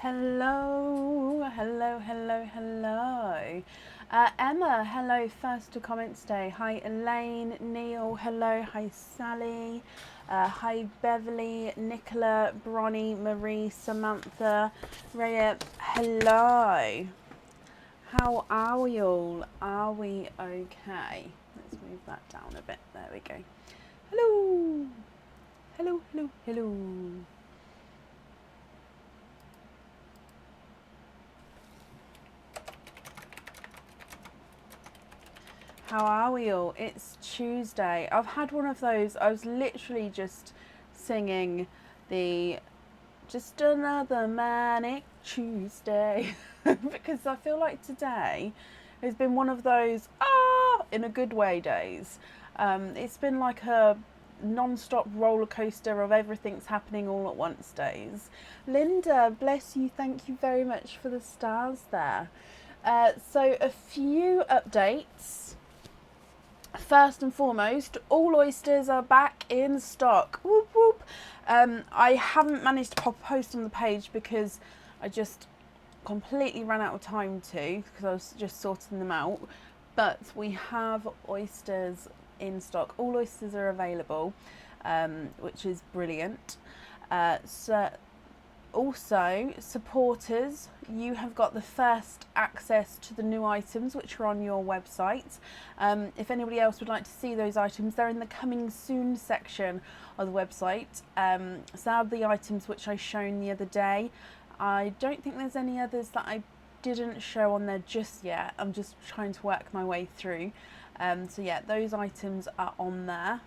Hello, hello, hello, hello. Emma, hello, first to comment today. Hi Elaine, Neil, hello, hi Sally, hi Beverly, Nicola, Bronnie, Marie, Samantha, Rhea, hello. How are we all? Are we okay? Let's move that down a bit. There we go. Hello, hello, hello, hello. How are we all? It's Tuesday. I've had one of those. I was literally just singing the just another manic Tuesday because I feel like today has been one of those in a good way days. It's been like a non-stop roller coaster of everything's happening all at once days. Linda, bless you. Thank you very much for the stars there. So a few updates. First and foremost, all oysters are back in stock. Whoop whoop. I haven't managed to pop a post on the page because I just completely ran out of time because I was just sorting them out. But we have oysters in stock. All oysters are available, which is brilliant. Also, supporters, you have got the first access to the new items which are on your website. If anybody else would like to see those items, they're in the coming soon section of the website. So are the items which I shown the other day. I don't think there's any others that I didn't show on there just yet. I'm just trying to work my way through. So yeah, those items are on there.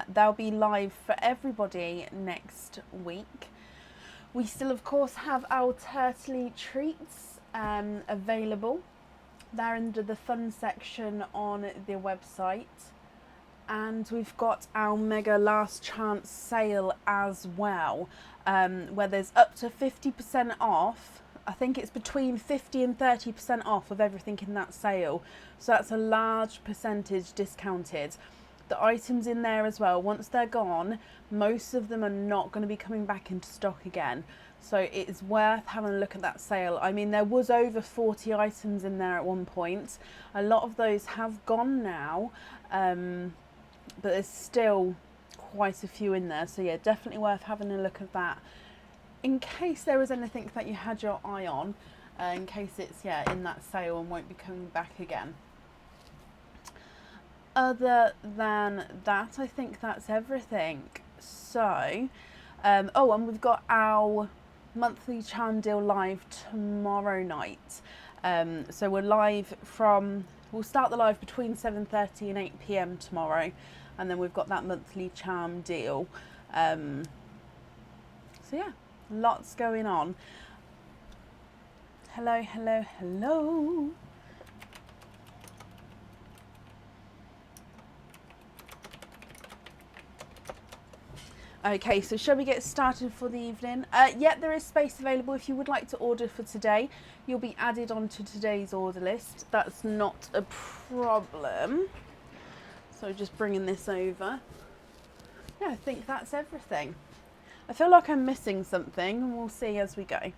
They'll be live for everybody next week. We still, of course, have our Turtley treats available. They're under the fun section on the website. And we've got our mega last chance sale as well, where there's up to 50% off. I think it's between 50 and 30% off of everything in that sale. So that's a large percentage discounted. The items in there as well, once they're gone, most of them are not going to be coming back into stock again. So it's worth having a look at that sale. I mean, there was over 40 items in there at one point. A lot of those have gone now, but there's still quite a few in there. So yeah, definitely worth having a look at that. In case there was anything that you had your eye on, in case it's in that sale and won't be coming back again. Other than that, I think that's everything. So, and we've got our monthly charm deal live tomorrow night. So we'll start the live between 7:30 and 8 p.m. tomorrow, and then we've got that monthly charm deal. So yeah, lots going on. Hello, hello, hello. Okay, so shall we get started for the evening? Yeah, there is space available. If you would like to order for today, you'll be added onto today's order list. That's not a problem. So just bringing this over. Yeah, I think that's everything. I feel like I'm missing something, and we'll see as we go.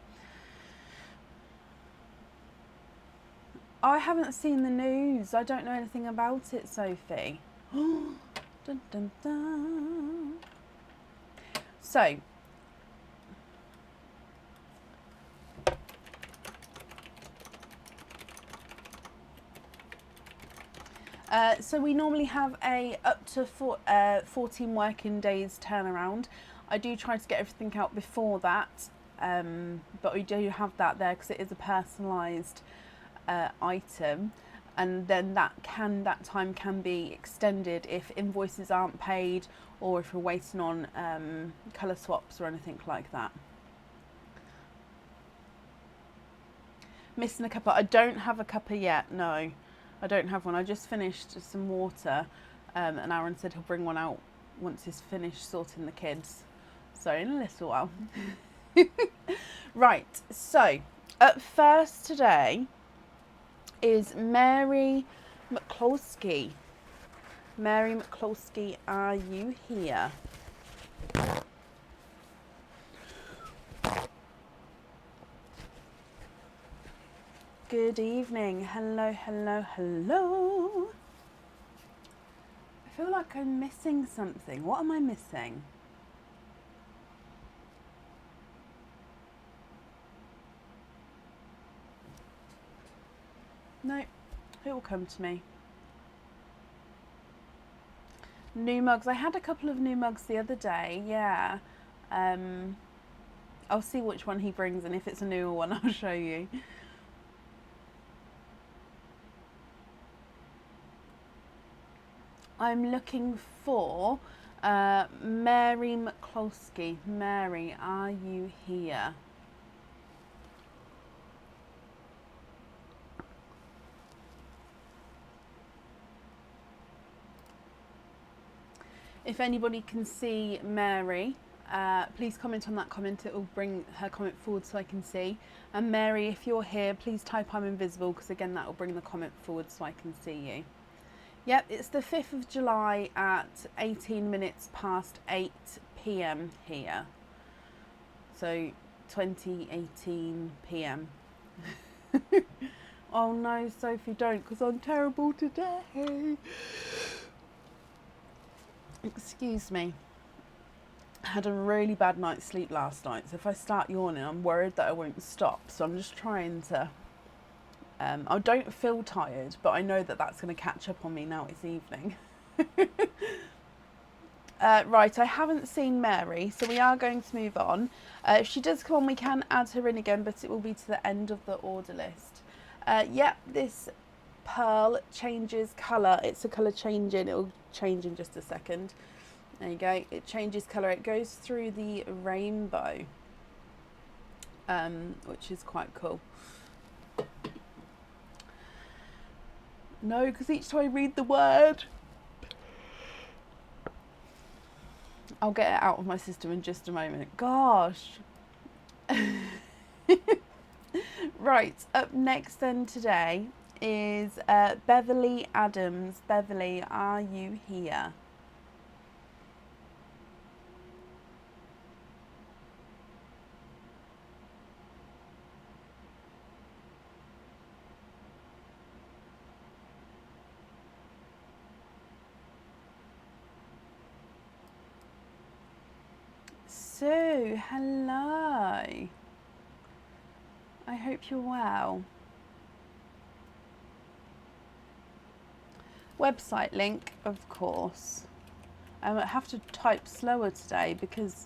I haven't seen the news. I don't know anything about it, Sophie. Dun, dun, dun. So, so we normally have a up to 14 working days turnaround. I do try to get everything out before that, but we do have that there because it is a personalised item, and then that time can be extended if invoices aren't paid or if we're waiting on colour swaps or anything like that. Missing a cuppa. I don't have a cuppa yet, no. I don't have one. I just finished some water, and Aaron said he'll bring one out once he's finished sorting the kids. So in a little while. Right, so up first today is Mary McCloskey. Mary McCloskey, are you here? Good evening. Hello, hello, hello. I feel like I'm missing something. What am I missing? No, it will come to me. New mugs. I had a couple of new mugs the other day, yeah. I'll see which one he brings, and if it's a newer one, I'll show you. I'm looking for Mary McCloskey. Mary, are you here? If anybody can see Mary, please comment on that comment. It will bring her comment forward so I can see. And Mary, if you're here, please type I'm invisible, because again that will bring the comment forward so I can see you. Yep, it's the 5th of July at 18 minutes past 8 p.m. here. So 2018 p.m. Oh no, Sophie, don't, because I'm terrible today. Excuse me. I had a really bad night's sleep last night, so if I start yawning, I'm worried that I won't stop. So I'm just trying to... I don't feel tired, but I know that that's going to catch up on me now it's evening. Right, I haven't seen Mary, so we are going to move on. If she does come on, we can add her in again, but it will be to the end of the order list. Yep, this pearl changes colour. It's a colour changing. It will change in just a second. There you go. It changes colour. It goes through the rainbow, which is quite cool. No, because each time I read the word, I'll get it out of my system in just a moment. Gosh. Right, up next then today is Beverly Adams. Beverly, are you here? Sue, hello. I hope you're well. Website link, of course. I have to type slower today because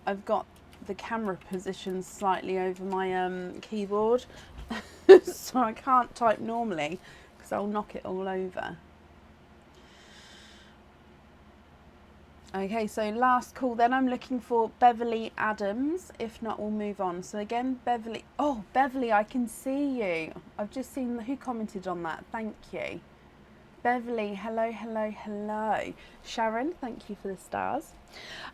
I've got the camera positioned slightly over my keyboard. So I can't type normally because I'll knock it all over. Okay, so last call then. I'm looking for Beverly Adams. If not, we'll move on. So again, Beverly. Oh, Beverly, I can see you. I've just seen who commented on that. Thank you. Beverly, hello, hello, hello. Sharon, thank you for the stars.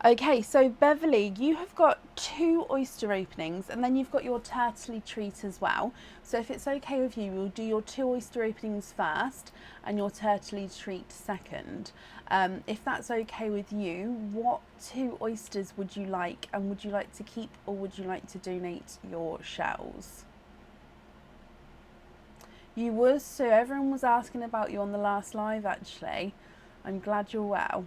Okay, so Beverly, you have got 2 oyster openings, and then you've got your turtley treat as well. So if it's okay with you, we'll do your 2 oyster openings first and your turtley treat second. If that's okay with you, what 2 oysters would you like, and would you like to keep or would you like to donate your shells? You was, so everyone was asking about you on the last live actually. I'm glad you're well.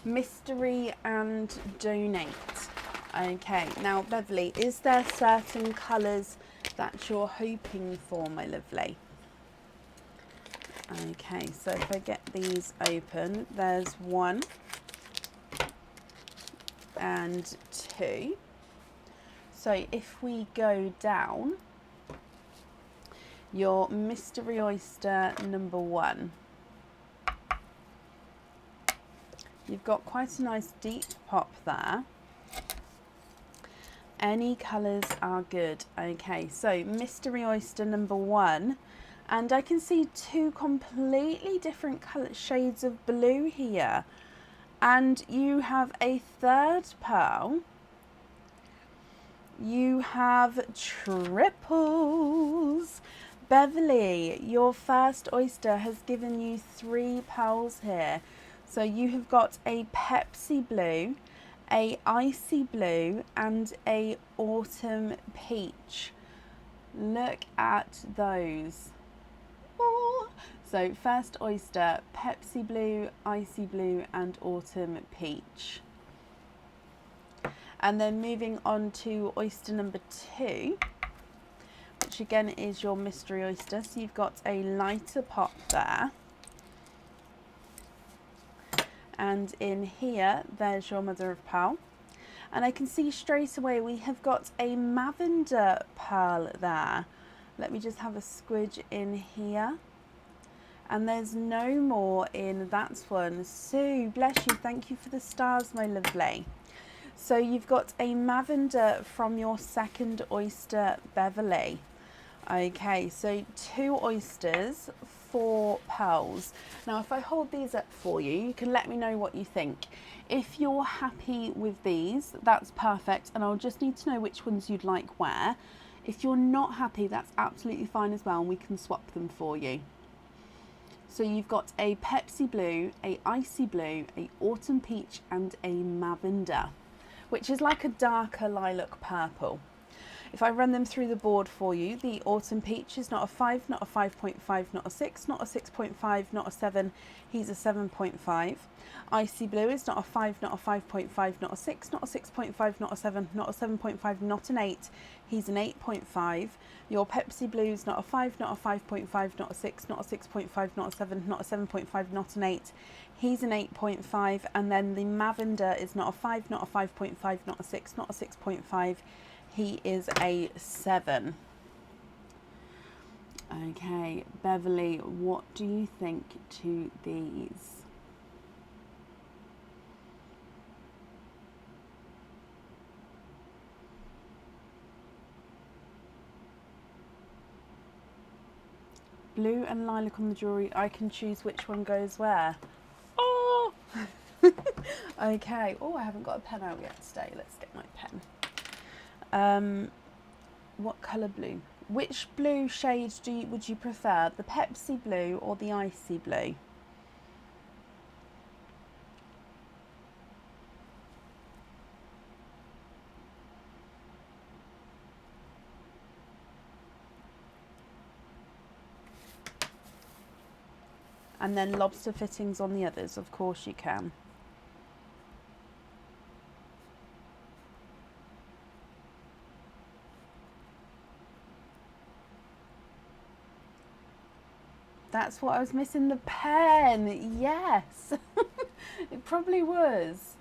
Mystery and donate. Okay, now Beverly, is there certain colours that you're hoping for, my lovely? Okay, so if I get these open, there's 1 and 2. So if we go down, your mystery oyster number 1. You've got quite a nice deep pop there. Any colours are good. Okay, so mystery oyster number 1 And I can see two completely different shades of blue here. And you have a third pearl. You have triples. Beverly, your first oyster has given you 3 pearls here. So you have got a Pepsi blue, a icy blue, and a autumn peach. Look at those. Ooh. So first oyster, Pepsi blue, icy blue, and autumn peach. And then moving on to oyster number 2, which again is your mystery oyster. So you've got a lighter pop there. And in here, there's your mother of pearl. And I can see straight away we have got a lavender pearl there. Let me just have a squidge in here. And there's no more in that one. Sue, bless you. Thank you for the stars, my lovely. So you've got a lavender from your second oyster, Beverly. Okay, so 2 oysters, 4 pearls. Now, if I hold these up for you, you can let me know what you think. If you're happy with these, that's perfect, and I'll just need to know which ones you'd like where. If you're not happy, that's absolutely fine as well, and we can swap them for you. So you've got a Pepsi blue, a icy blue, a autumn peach, and a lavender, which is like a darker lilac purple. If I run them through the board for you, the autumn peach is not a 5, not a 5.5, not a 6, not a 6.5, not a 7, he's a 7.5. Icy blue is not a 5, not a 5.5, not a 6, not a 6.5, not a 7, not a 7.5, not an 8, he's an 8.5. Your Pepsi blue is not a 5, not a 5.5, not a 6, not a 6.5, not a 7, not a 7.5, not an 8, he's an 8.5. And then the lavender is not a 5, not a 5.5, not a 6, not a 6.5, he is a 7. Okay, Beverly, what do you think to these? Blue and lilac on the jewellery, I can choose which one goes where. Oh! Okay, oh, I haven't got a pen out yet today. Let's get my pen. What colour blue? Which blue shade would you prefer? The Pepsi blue or the icy blue? And then lobster fittings on the others, of course you can. That's what I was missing, the pen. Yes, it probably was.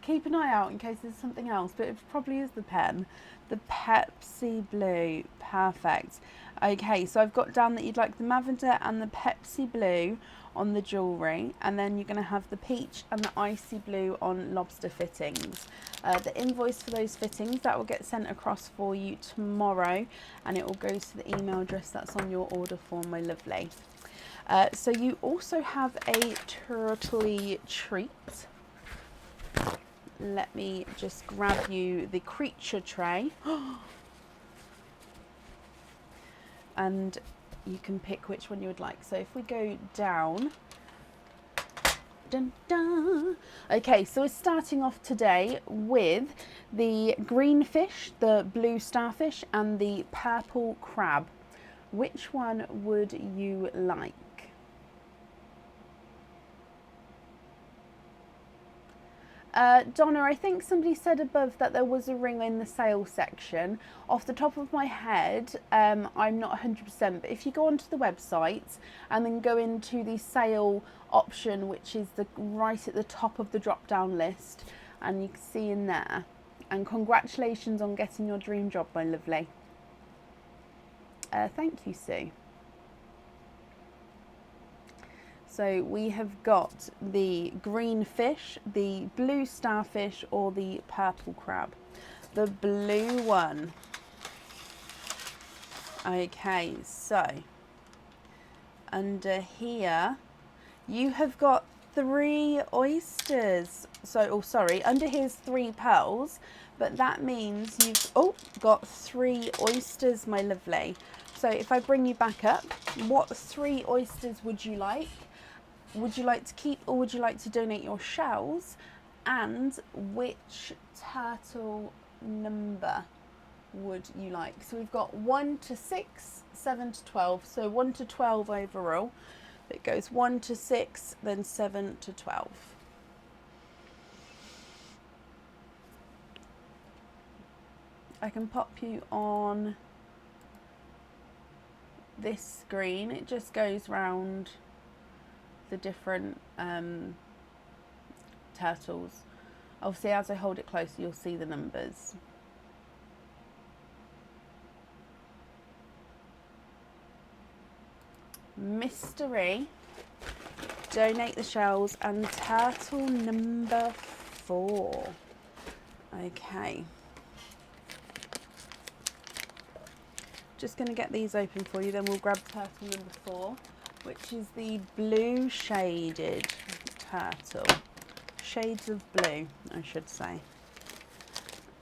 Keep an eye out in case there's something else, but it probably is the pen. The Pepsi blue, perfect. Okay, so I've got down that you'd like the lavender and the Pepsi blue on the jewellery, and then you're going to have the peach and the icy blue on lobster fittings. The invoice for those fittings, that will get sent across for you tomorrow, and it will go to the email address that's on your order form, my lovely. So you also have a turtley treat. Let me just grab you the creature tray. And you can pick which one you would like. So if we go down, dun, dun. Okay, so we're starting off today with the green fish, the blue starfish, and the purple crab. Which one would you like? Donna, I think somebody said above that there was a ring in the sale section. Off the top of my head, I'm not 100%, but if you go onto the website and then go into the sale option, which is right at the top of the drop-down list, and you can see in there. And congratulations on getting your dream job, my lovely. Thank you, Sue. So we have got the green fish, the blue starfish, or the purple crab. The blue one. Okay, so under here, you have got 3 oysters. So, oh sorry, under here's 3 pearls, but that means you've got 3 oysters, my lovely. So if I bring you back up, what 3 oysters would you like? Would you like to keep, or would you like to donate your shells? And which turtle number would you like? So we've got 1 to 6, 7 to 12. So 1 to 12 overall. It goes 1 to 6, then 7 to 12. I can pop you on this screen. It just goes round the different turtles. Obviously, as I hold it closer, you'll see the numbers. Mystery, donate the shells, and turtle number 4. Okay. Just going to get these open for you, then we'll grab turtle number 4, which is the blue shaded turtle. Shades of blue, I should say.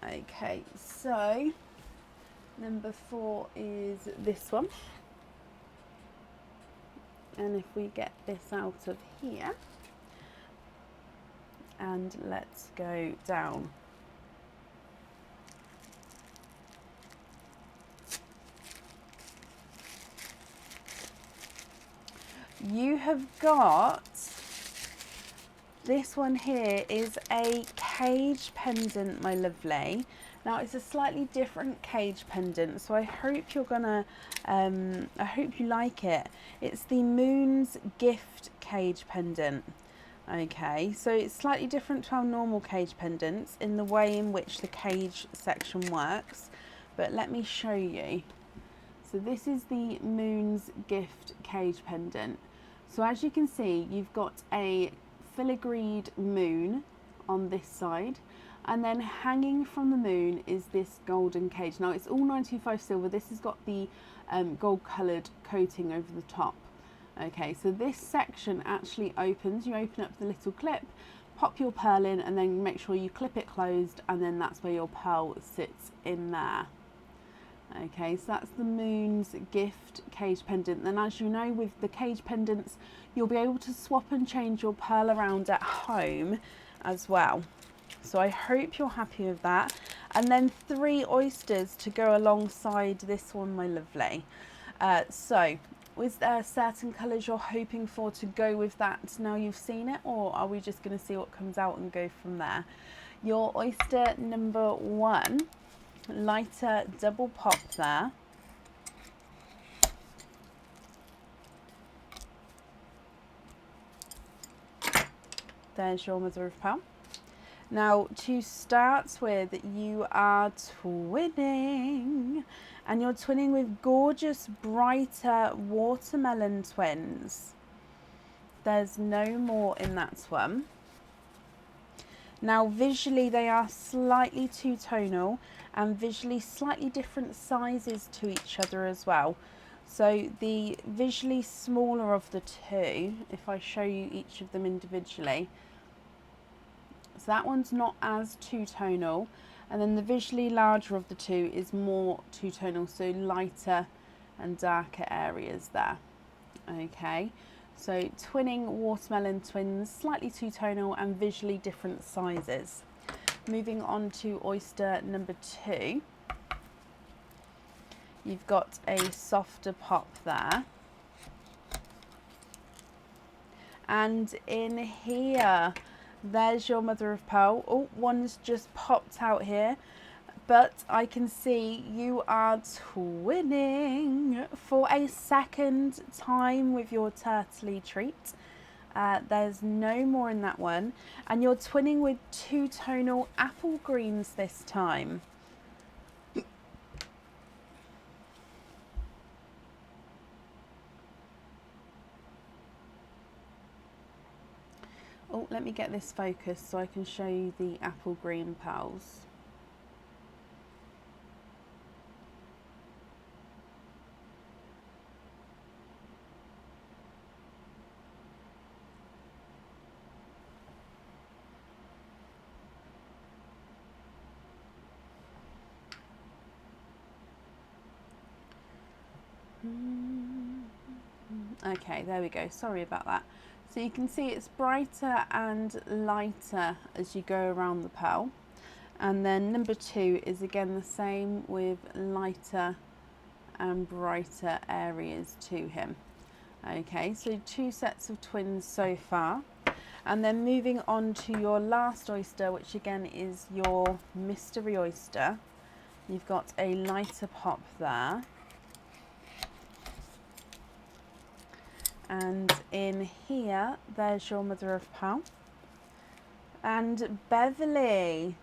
Okay, so number 4 is this one. And if we get this out of here, and let's go down. You have got, this one here is a cage pendant, my lovely. Now it's a slightly different cage pendant, so I hope you're gonna, I hope you like it. It's the Moon's Gift cage pendant. Okay, so it's slightly different to our normal cage pendants in the way in which the cage section works, but let me show you. So this is the Moon's Gift cage pendant. So as you can see, you've got a filigreed moon on this side, and then hanging from the moon is this golden cage. Now it's all 925 silver. This has got the gold coloured coating over the top. Okay, so this section actually opens. You open up the little clip, pop your pearl in, and then make sure you clip it closed, and then that's where your pearl sits in there. Okay, so that's the Moon's Gift cage pendant. Then, as you know, with the cage pendants, you'll be able to swap and change your pearl around at home as well. So I hope you're happy with that. And then 3 oysters to go alongside this one, my lovely. So was there certain colours you're hoping for to go with that now you've seen it, or are we just going to see what comes out and go from there? Your oyster number 1, lighter double pop there. There's your mother of pearl. Now to start with, you are twinning, and you're twinning with gorgeous brighter watermelon twins. There's no more in that one. Now visually they are slightly two-tonal and visually slightly different sizes to each other as well. So the visually smaller of the two, if I show you each of them individually, so that one's not as two-tonal, and then the visually larger of the two is more two-tonal, so lighter and darker areas there. Okay, so twinning watermelon twins, slightly two-tonal and visually different sizes. Moving on to oyster number 2, you've got a softer pop there. And in here, there's your mother of pearl. Oh, one's just popped out here, but I can see you are twinning for a second time with your turtley treat. There's no more in that one, and you're twinning with two-tonal apple greens this time. Oh, let me get this focused so I can show you the apple green pearls. Okay, there we go. Sorry about that. So you can see it's brighter and lighter as you go around the pearl. And then number 2 is again the same with lighter and brighter areas to him. Okay, so 2 sets of twins so far. And then moving on to your last oyster, which again is your mystery oyster. You've got a lighter pop there. And in here, there's your mother of pearl. And Beverly,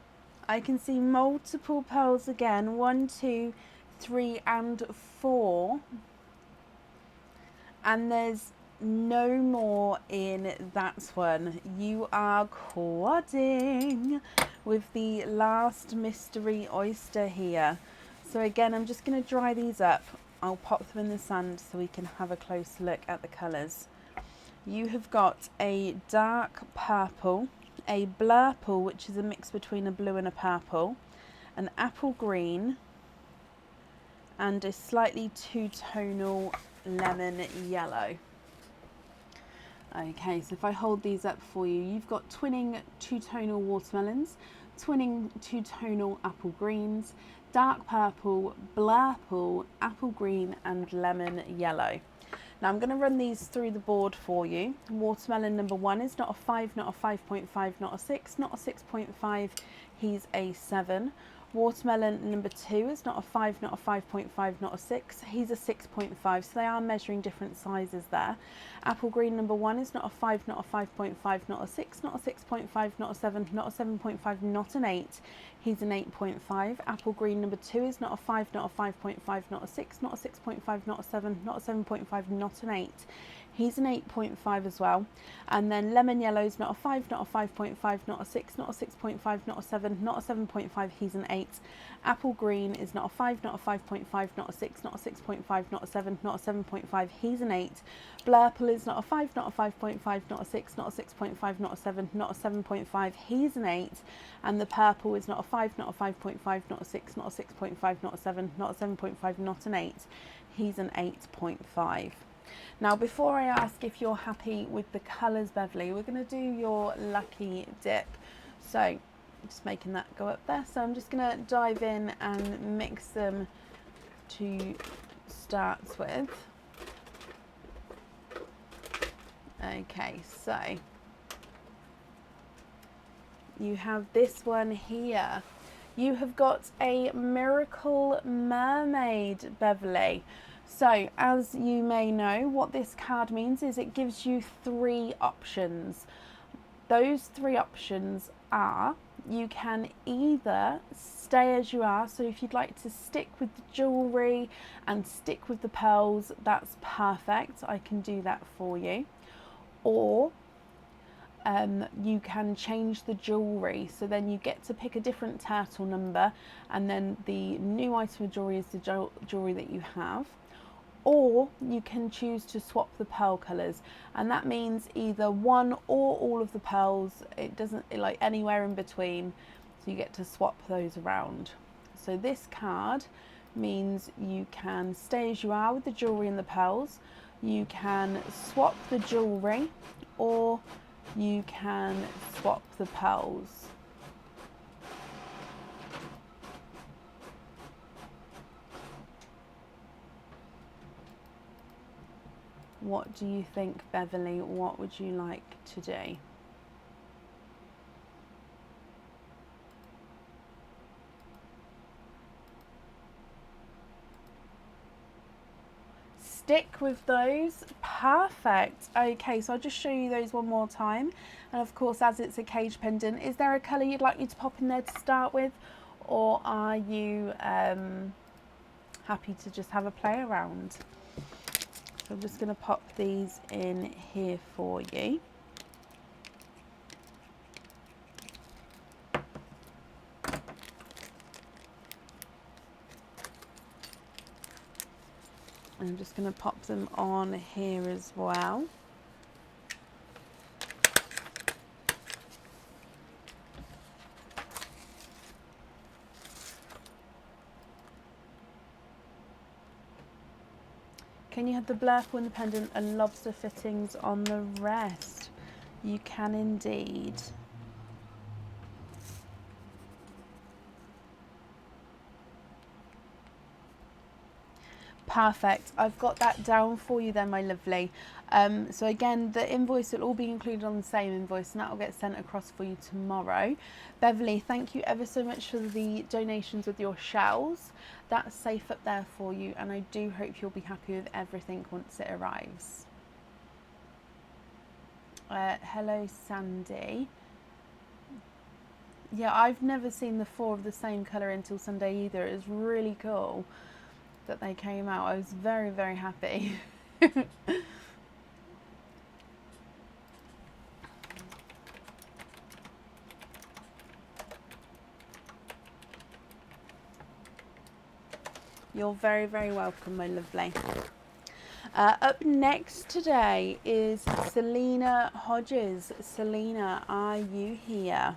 I can see multiple pearls again. 1, 2, 3, and 4. And there's no more in that one. You are quadding with the last mystery oyster here. So again, I'm just going to dry these up. I'll pop them in the sand so we can have a closer look at the colours. You have got a dark purple, a blurple, which is a mix between a blue and a purple, an apple green, and a slightly two-tonal lemon yellow. Okay, so if I hold these up for you, you've got twinning two-tonal watermelons, twinning two-tonal apple greens, dark purple, blurple, apple green, and lemon yellow. Now I'm going to run these through the board for you. Watermelon number 1 is not a 5, not a 5.5, not a 6, not a 6.5, he's a 7. Watermelon number 2 is not a 5, not a 5.5, not a 6, he's a 6.5, so they are measuring different sizes there. Apple green number 1 is not a 5, not a 5.5, not a 6, not a 6.5, not a 7, not a 7.5, not an 8, he's an 8.5. Apple green number 2 is not a 5, not a 5.5, not a 6, not a 6.5, not a 7, not a 7.5, not an 8. He's an 8.5 as well. And then lemon yellow is not a 5, not a 5.5, not a 6, not a 6.5, not a 7, not a 7.5, he's an 8. Apple green is not a 5, not a 5.5, not a 6, not a 6.5, not a 7, not a 7.5, he's an 8. Blurple is not a 5, not a 5.5, not a 6, not a 6.5, not a 7, not a 7.5, he's an 8. And the purple is not a 5, not a 5.5, not a 6, not a 6.5, not a 7, not a 7.5, not an 8, he's an 8.5. Now, before I ask if you're happy with the colours, Beverly, we're going to do your lucky dip. So, just making that go up there. So I'm just going to dive in and mix them to start with. Okay, so you have this one here. You have got a Miracle Mermaid, Beverly. So, as you may know, what this card means is it gives you 3 options. Those 3 options are, you can either stay as you are, so if you'd like to stick with the jewellery and stick with the pearls, that's perfect, I can do that for you. Or you can change the jewellery, so then you get to pick a different turtle number, and then the new item of jewellery is the jewellery that you have. Or you can choose to swap the pearl colours, and that means either one or all of the pearls. It doesn't like anywhere in between, so you get to swap those around. So this card means you can stay as you are with the jewellery and the pearls, you can swap the jewellery, or you can swap the pearls. What do you think, Beverly? What would you like to do? Stick with those. Perfect. Okay, so I'll just show you those one more time. And of course, as it's a cage pendant, is there a colour you'd like me to pop in there to start with? Or are you happy to just have a play around? So I'm just going to pop these in here for you. I'm just going to pop them on here as well. Can you have the blurple in the pendant and lobster fittings on the rest? You can indeed. Perfect. I've got that down for you then, my lovely. So again, the invoice will all be included on the same invoice, and that will get sent across for you tomorrow. Beverly, thank you ever so much for the donations with your shells. That's safe up there for you, and I do hope you'll be happy with everything once it arrives. Hello, Sandy. Yeah, I've never seen the 4 of the same colour until Sunday either. It was really cool that they came out. I was very, very happy. You're very, very welcome, my lovely. Up next today is Selena Hodges. Selena, are you here?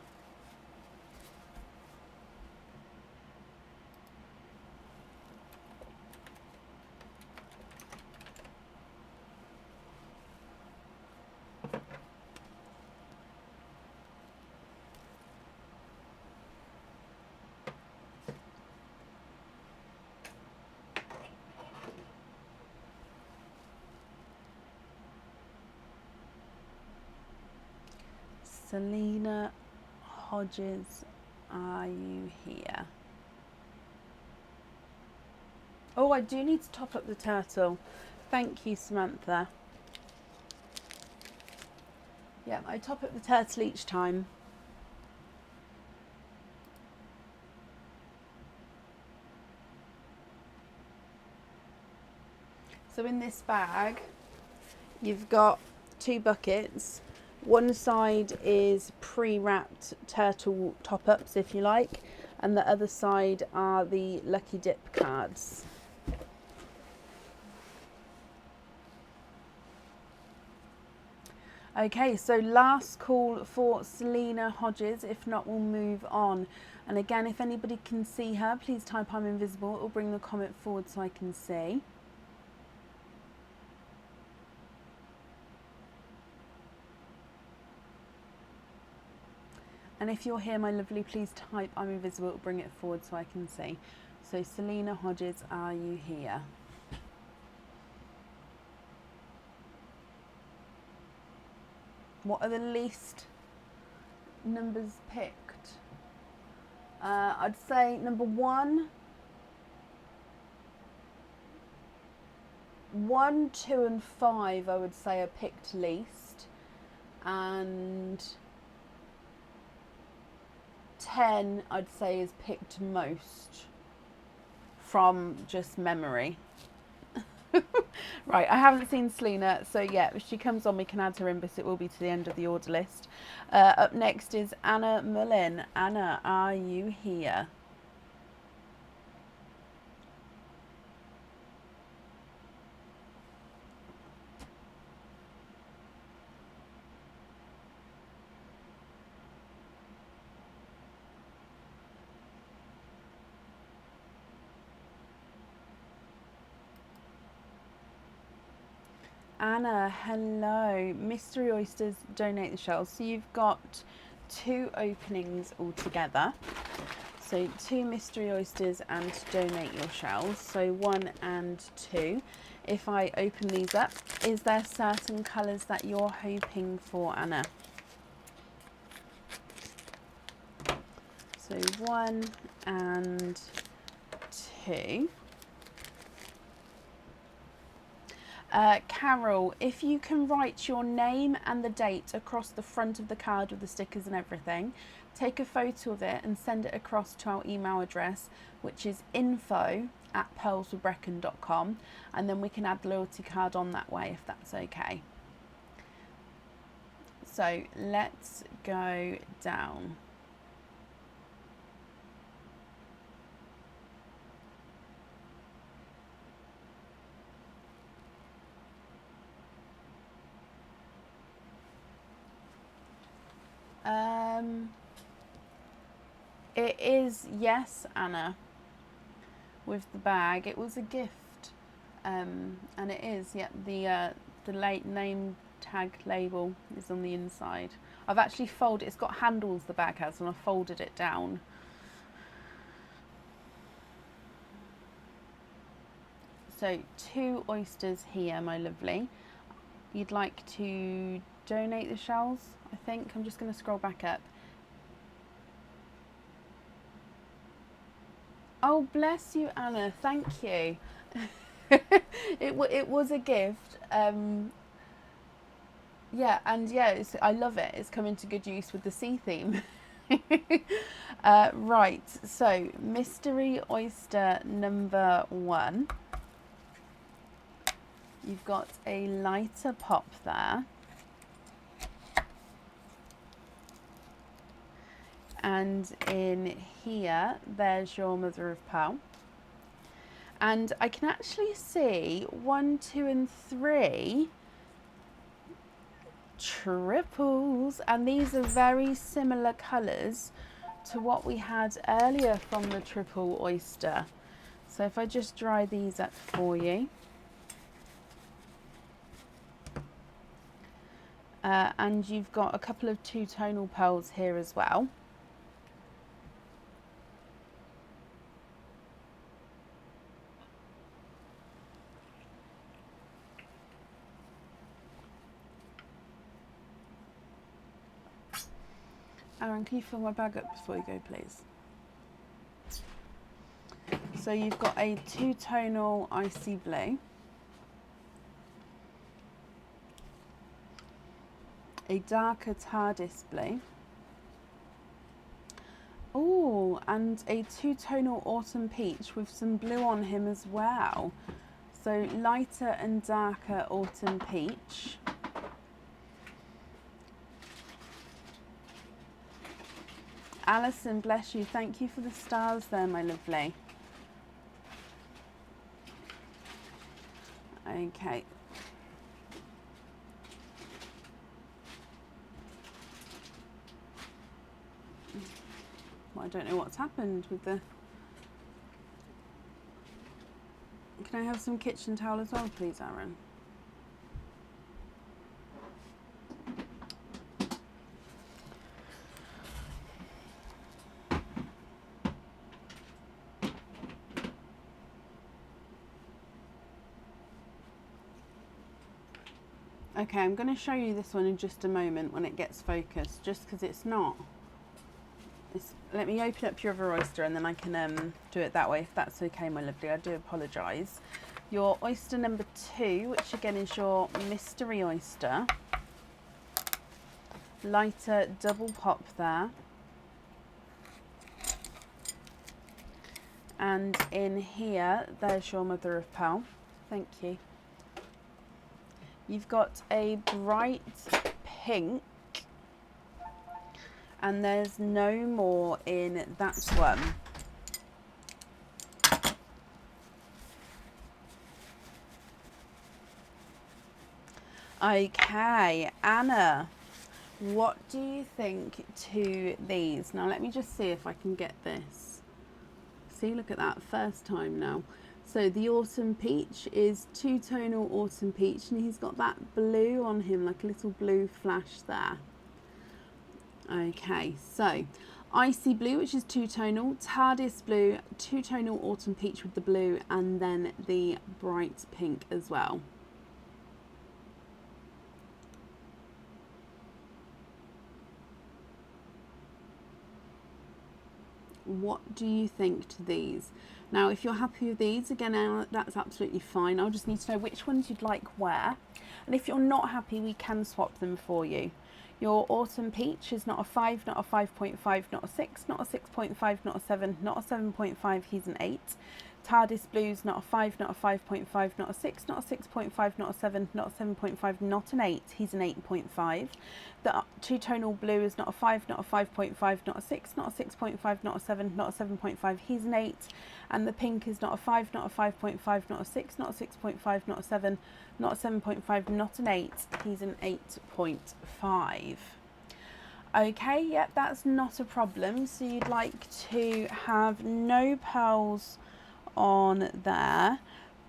Selena Hodges, are you here? Oh, I do need to top up the turtle. Thank you, Samantha. Yeah, I top up the turtle each time. So in this bag, you've got 2 buckets. One side is pre-wrapped turtle top-ups, if you like, and the other side are the Lucky Dip cards. Okay, so last call for Selena Hodges. If not, we'll move on. And again, if anybody can see her, please type I'm invisible. It will bring the comment forward so I can see. And if you're here, my lovely, please type I'm invisible. It will bring it forward so I can see. So Selena Hodges, are you here? What are the least numbers picked? I'd say number 1, 1, 2 and 5 I would say are picked least, and 10 I'd say is picked most from just memory. Right, I haven't seen Selena, so yeah, if she comes on we can add her in, but it will be to the end of the order list. Up next is Anna Mullin. Anna, are you here? Anna, hello. Mystery Oysters donate the shells. So you've got 2 openings altogether. So 2 Mystery Oysters and donate your shells. So 1 and 2. If I open these up, is there certain colours that you're hoping for, Anna? So 1 and 2. Carol, if you can write your name and the date across the front of the card with the stickers and everything, take a photo of it and send it across to our email address, which is info@pearlswithbrecken.com, and then we can add the loyalty card on that way if that's okay. So let's go down. It is, yes, Anna, with the bag. It was a gift And it is, yeah, the late name tag label is on the inside. I've actually folded, it's got handles, the bag has, and I've folded it down. So 2 oysters here, my lovely. You'd like to donate the shells, I think. I'm just going to scroll back up. Oh, bless you, Anna. Thank you. It was a gift. Yeah, and yeah, I love it. It's come into good use with the sea theme. Right, so mystery oyster number 1. You've got a lighter pop there. And in here, there's your mother of pearl. And I can actually see 1, 2, and 3 triples, and these are very similar colours to what we had earlier from the triple oyster. So if I just dry these up for you. And you've got a couple of 2-tonal pearls here as well. Aaron, can you fill my bag up before you go, please? So you've got a 2-tonal icy blue, a darker TARDIS blue, oh, and a 2-tonal autumn peach with some blue on him as well. So lighter and darker autumn peach. Alison, bless you. Thank you for the stars there, my lovely. Okay. Well, I don't know what's happened with the... Can I have some kitchen towel as well, please, Aaron? Okay, I'm going to show you this one in just a moment when it gets focused, just because it's not. Let me open up your other oyster and then I can do it that way, if that's okay, my lovely. I do apologise. Your oyster number 2, which again is your mystery oyster. Lighter double pop there. And in here, there's your mother of pearl. Thank you. You've got a bright pink, and there's no more in that one. Okay, Anna, what do you think to these? Now let me just see if I can get this. See, look at that, first time now. So the autumn peach is 2-tonal autumn peach, and he's got that blue on him, like a little blue flash there. Okay, so icy blue, which is 2-tonal, TARDIS blue, 2-tonal autumn peach with the blue, and then the bright pink as well. What do you think to these? Now, if you're happy with these, again, that's absolutely fine. I'll just need to know which ones you'd like where. And if you're not happy, we can swap them for you. Your autumn peach is not a 5, not a 5.5, not a 6, not a 6.5, not a 7, not a 7.5, he's an 8. TARDIS blue's not a 5, not a 5.5, not a 6, not a 6.5, not a 7, not a 7.5, not an 8, he's an 8.5. The 2-tonal blue is not a 5, not a 5.5, not a 6, not a 6.5, not a 7, not a 7.5, he's an 8. And the pink is not a 5, not a 5.5, not a 6, not a 6.5, not a 7, not a 7.5, not an 8, he's an 8.5. Okay, yep, that's not a problem. So you'd like to have no pearls on there,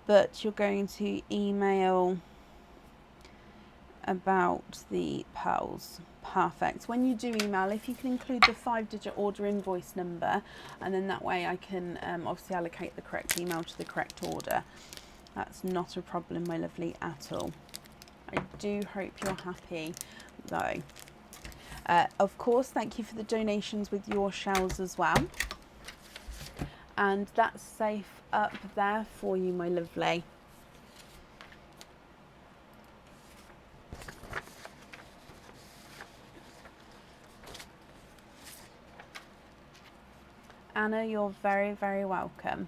but you're going to email about the pearls. Perfect. When you do email, if you can include the 5-digit order invoice number, and then that way I can obviously allocate the correct email to the correct order. That's not a problem, my lovely, at all. I do hope you're happy though. Of course, thank you for the donations with your shells as well. And that's safe up there for you, my lovely. Anna, you're very, very welcome.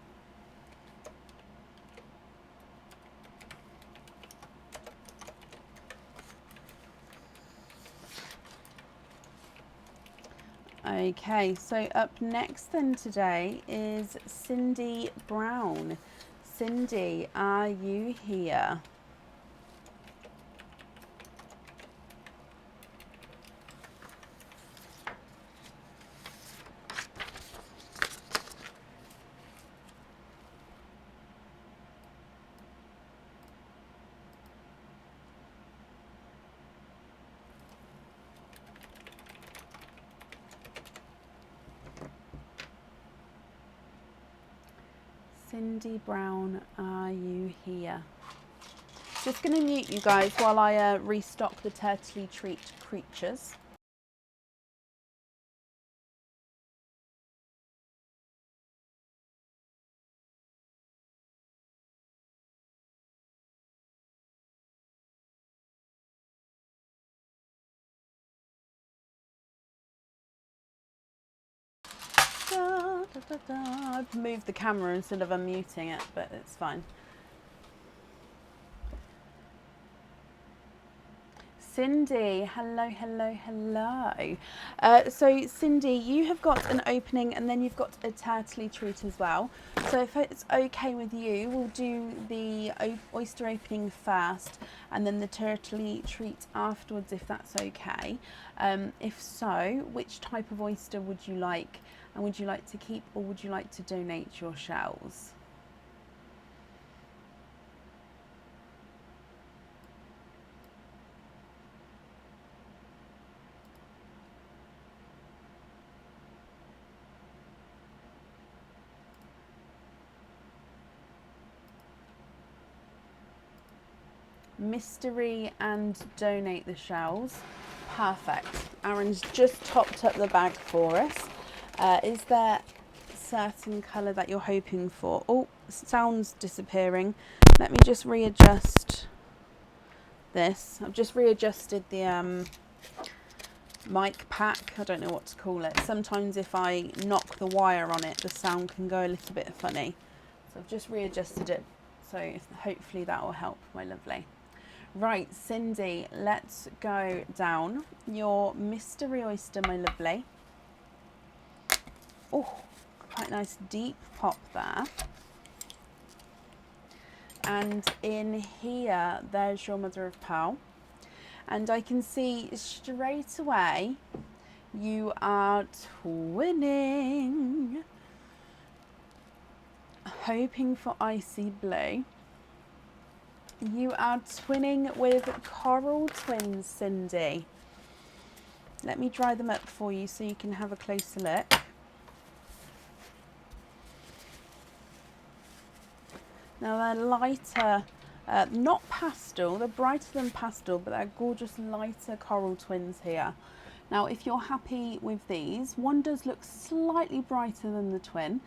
Okay, so up next then today is Cindy Brown. Cindy, are you here? Cindy Brown, are you here? Just going to mute you guys while I restock the Turtley Treat creatures. I've moved the camera instead of unmuting it, but it's fine. Cindy, hello, hello, hello. So Cindy, you have got an opening and then you've got a Turtley Treat as well. So if it's okay with you, we'll do the oyster opening first and then the Turtley Treat afterwards, if that's okay. If so, which type of oyster would you like? And would you like to keep or would you like to donate your shells? Mystery and donate the shells. Perfect. Aaron's just topped up the bag for us. Is there a certain colour that you're hoping for? Oh, sound's disappearing. Let me just readjust this. I've just readjusted the mic pack. I don't know what to call it. Sometimes if I knock the wire on it, the sound can go a little bit funny. So I've just readjusted it. So hopefully that will help, my lovely. Right, Cindy, let's go down your mystery oyster, my lovely. Oh, quite nice deep pop there. And in here, there's your mother of pearl. And I can see straight away you are twinning. Hoping for icy blue. You are twinning with coral twins, Cindy. Let me dry them up for you so you can have a closer look. Now they're lighter, not pastel, they're brighter than pastel, but they're gorgeous lighter coral twins here. Now if you're happy with these, one does look slightly brighter than the twin.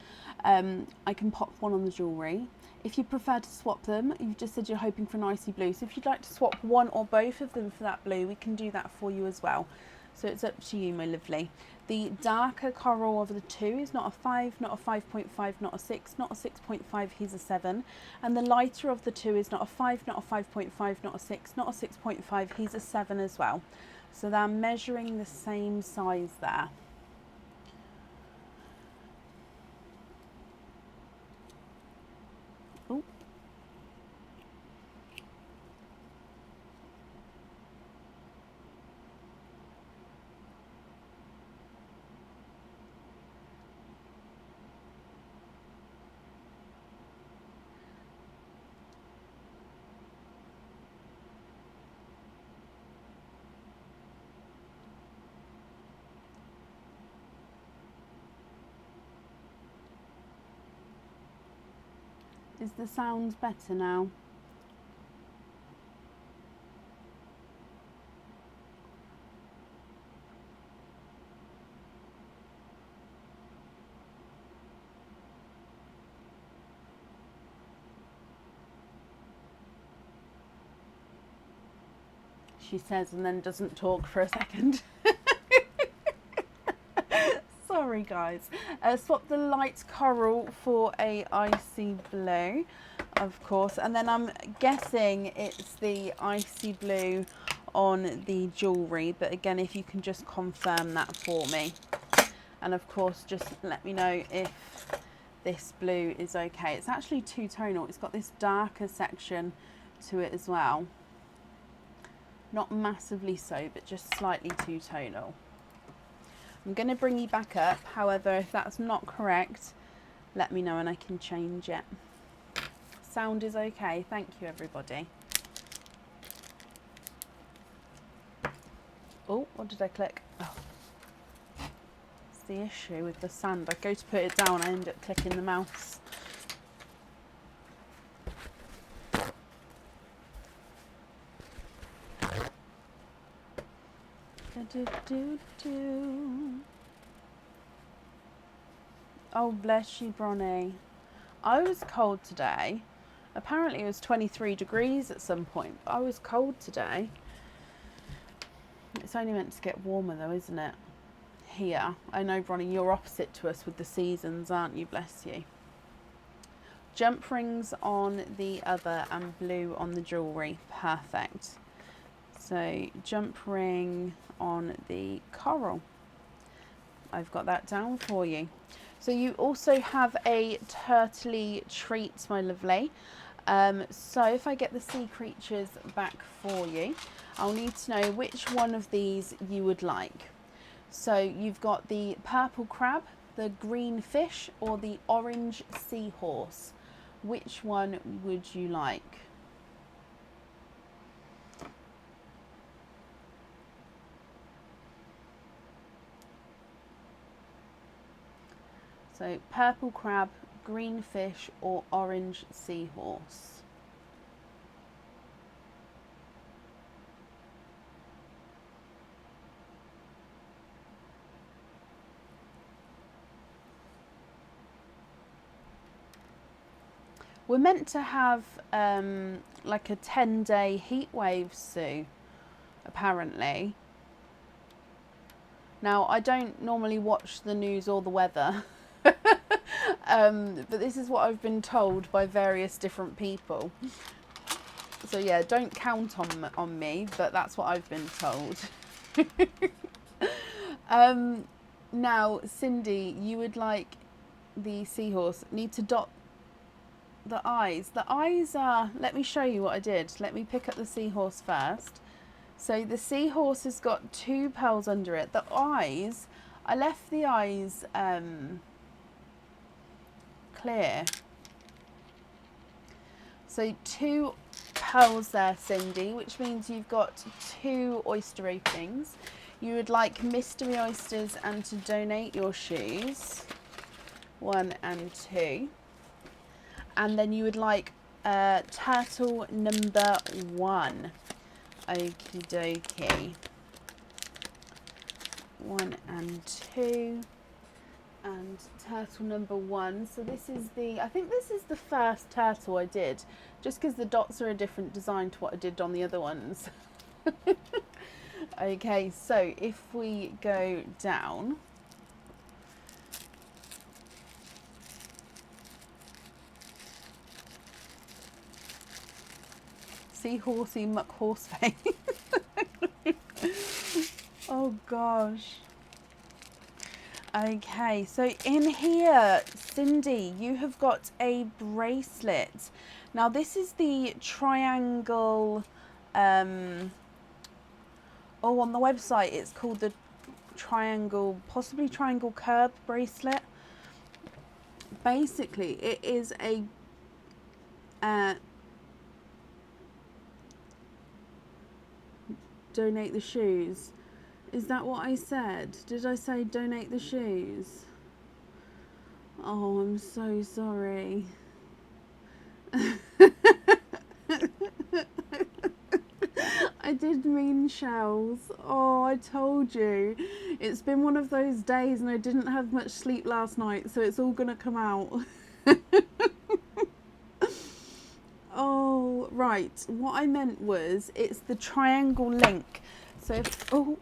I can pop one on the jewellery. If you prefer to swap them, you've just said you're hoping for an icy blue, so if you'd like to swap one or both of them for that blue, we can do that for you as well. So it's up to you, my lovely. The darker coral of the two is not a 5, not a 5.5, not a 6, not a 6.5, he's a 7. And the lighter of the two is not a 5, not a 5.5, not a 6, not a 6.5, he's a 7 as well. So they're measuring the same size there. Ooh. Is the sound better now? She says, and then doesn't talk for a second. Sorry guys. Swap the light coral for a icy blue, of course, and then I'm guessing it's the icy blue on the jewellery, but again, if you can just confirm that for me, and of course just let me know if this blue is okay. It's actually two-tonal. It's got this darker section to it as well, not massively so, but just slightly two-tonal. I'm going to bring you back up. However, if that's not correct, let me know and I can change it. Sound is okay. Thank you, everybody. Oh, what did I click? Oh. It's the issue with the sand. I go to put it down, I end up clicking the mouse. Oh, bless you, Bronnie. I was cold today. Apparently it was 23 degrees at some point, but I was cold today. It's only meant to get warmer though, isn't it? Here. I know, Bronnie, you're opposite to us with the seasons, aren't you? Bless you. Jump rings on the other and blue on the jewellery. Perfect. So jump ring on the coral. I've got that down for you. So you also have a turtley treat, my lovely. So if I get the sea creatures back for you, I'll need to know which one of these you would like. So you've got the purple crab, the green fish, or the orange seahorse. Which one would you like? So purple crab, green fish, or orange seahorse. We're meant to have like a 10-day heat wave, Sue, apparently. Now, I don't normally watch the news or the weather, but this is what I've been told by various different people. So yeah, don't count on me, but that's what I've been told. Now, Cindy, you would like the seahorse. Need to dot the eyes. The eyes are, let me show you what I did. Let me pick up the seahorse first. So the seahorse has got 2 pearls under it. The eyes, I left the eyes clear. So 2 pearls there, Cindy, which means you've got 2 oyster openings. You would like mystery oysters and to donate your shoes, 1 and 2. And then you would like turtle number 1. Okie dokie. 1 and 2. And turtle number 1. So this is the, I think this is the first turtle I did, just because the dots are a different design to what I did on the other ones. Okay, so if we go down, seahorsey muck horse face. Oh gosh. Okay, so in here, Cindy, you have got a bracelet. Now this is the triangle, oh, on the website it's called the triangle, possibly triangle curb bracelet. Basically, it is a donate the shoes. Is that what I said? Did I say donate the shoes? Oh, I'm so sorry. I did mean shells. Oh, I told you. It's been one of those days and I didn't have much sleep last night, so it's all going to come out. Oh, right. What I meant was it's the triangle link. So if, oh,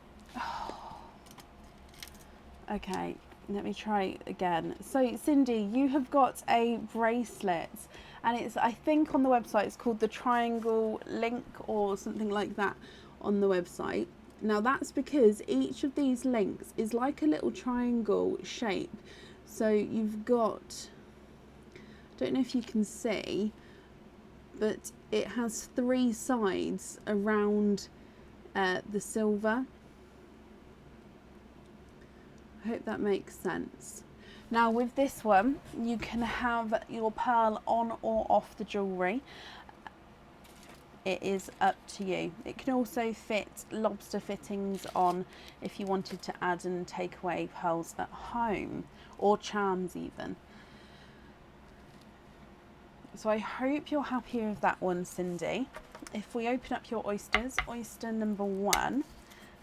okay, let me try again. So Cindy, you have got a bracelet and it's, I think on the website it's called the triangle link or something like that on the website. Now that's because each of these links is like a little triangle shape. So you've got, I don't know if you can see, but it has 3 sides around the silver. I hope that makes sense. Now with this one, you can have your pearl on or off the jewellery. It is up to you. It can also fit lobster fittings on if you wanted to add and take away pearls at home, or charms even. So I hope you're happy with that one, Cindy. If we open up your oysters, oyster number 1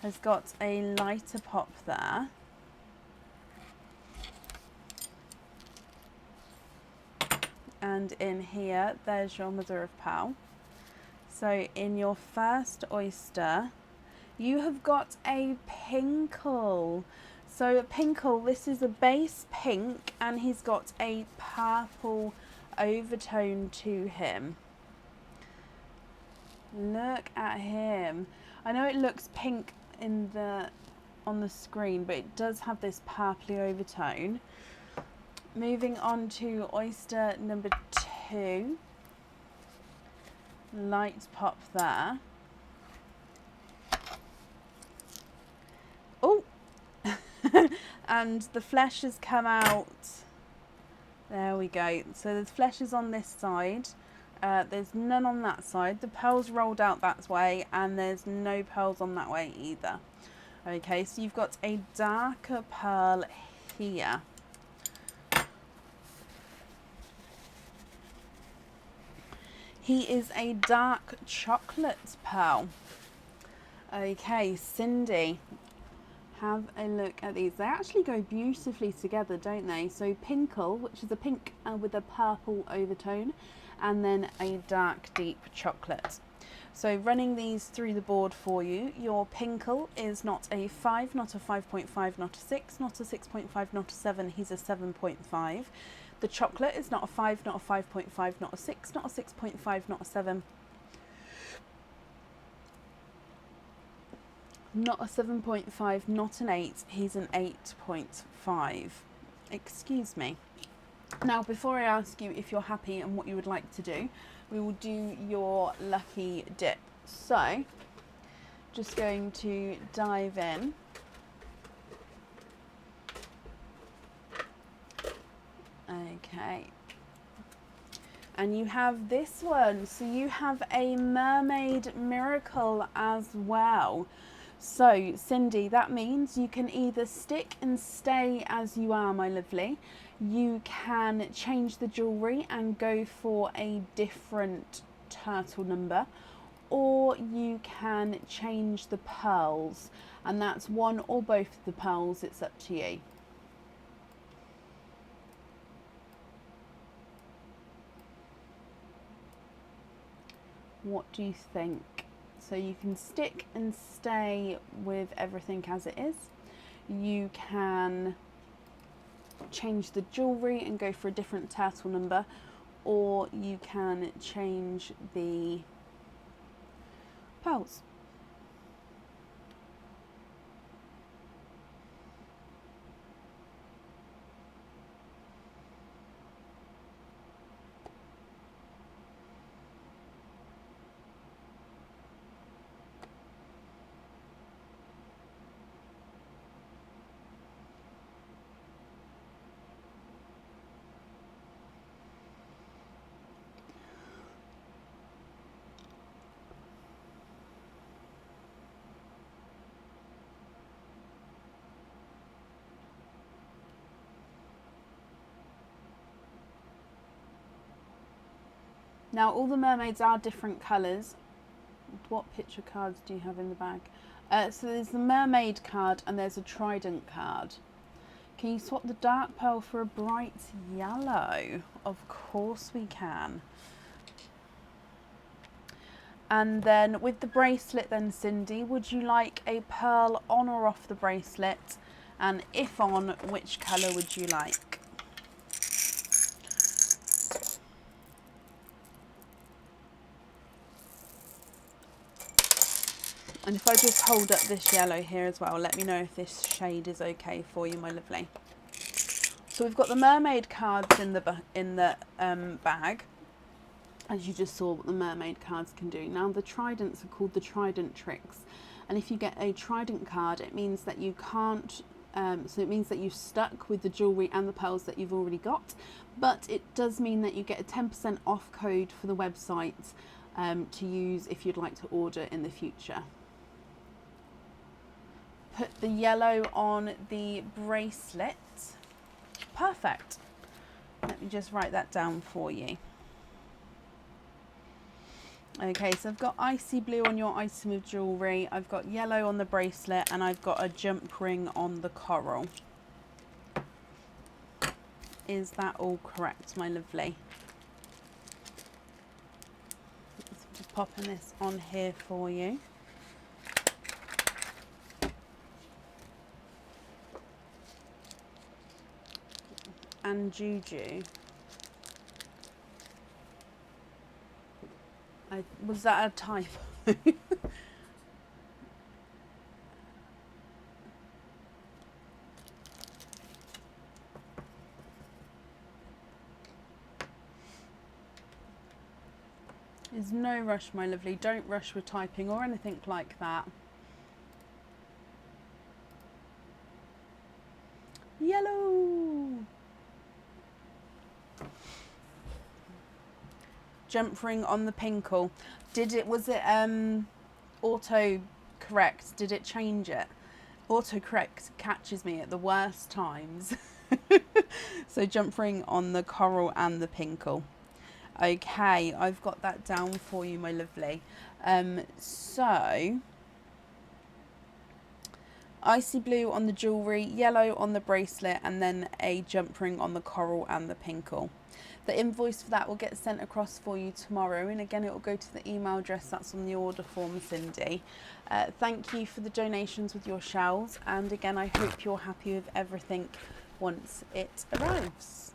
has got a lighter pop there. And in here, there's your mother of pearl. So in your first oyster, you have got a pinkle. So a pinkle, this is a base pink and he's got a purple overtone to him. Look at him. I know it looks pink in on the screen, but it does have this purpley overtone. Moving on to oyster number 2. Light pop there. Oh! And the flesh has come out. There we go. So the flesh is on this side. There's none on that side. The pearls rolled out that way, and there's no pearls on that way either. Okay, so you've got a darker pearl here. He is a dark chocolate pearl. Okay, Cindy, have a look at these. They actually go beautifully together, don't they? So pinkle, which is a pink with a purple overtone, and then a dark deep chocolate. So running these through the board for you, your pinkle is not a 5, not a 5.5, not a 6, not a 6.5, not a 7, he's a 7.5. The chocolate is not a 5, not a 5.5, not a 6, not a 6.5, not a 7. Not a 7.5, not an 8, he's an 8.5. Excuse me. Now, before I ask you if you're happy and what you would like to do, we will do your lucky dip. So, just going to dive in. Okay. And you have this one. So you have a mermaid miracle as well. So, Cindy, that means you can either stick and stay as you are, my lovely. You can change the jewellery and go for a different turtle number, or you can change the pearls, and that's one or both of the pearls. It's up to you. What do you think? So you can stick and stay with everything as it is. You can change the jewellery and go for a different turtle number, or you can change the pearls. Now all the mermaids are different colours. What picture cards do you have in the bag? So there's the mermaid card and there's a trident card. Can you swap the dark pearl for a bright yellow? Of course we can. And then with the bracelet then, Cindy, would you like a pearl on or off the bracelet? And if on, which colour would you like? And if I just hold up this yellow here as well, let me know if this shade is okay for you, my lovely. So we've got the mermaid cards in the bag, as you just saw what the mermaid cards can do. Now the tridents are called the trident tricks, and if you get a trident card, it means that you can't. So it means that you're stuck with the jewellery and the pearls that you've already got, but it does mean that you get a 10% off code for the website to use if you'd like to order in the future. Put the yellow on the bracelet. Perfect. Let me just write that down for you. Okay, so I've got icy blue on your item of jewellery, I've got yellow on the bracelet, and I've got a jump ring on the coral. Is that all correct, my lovely? Just popping this on here for you. And Juju. Was that a typo? There's no rush, my lovely. Don't rush with typing or anything like that. Yellow. Jump ring on the pinkle. Was it auto correct? Did it change it? Auto correct catches me at the worst times. So jump ring on the coral and the pinkle. Okay, I've got that down for you, my lovely. So icy blue on the jewellery, yellow on the bracelet, and then a jump ring on the coral and the pinkle. The invoice for that will get sent across for you tomorrow, and again it will go to the email address that's on the order form, Cindy. Thank you for the donations with your shells, and again I hope you're happy with everything once it arrives.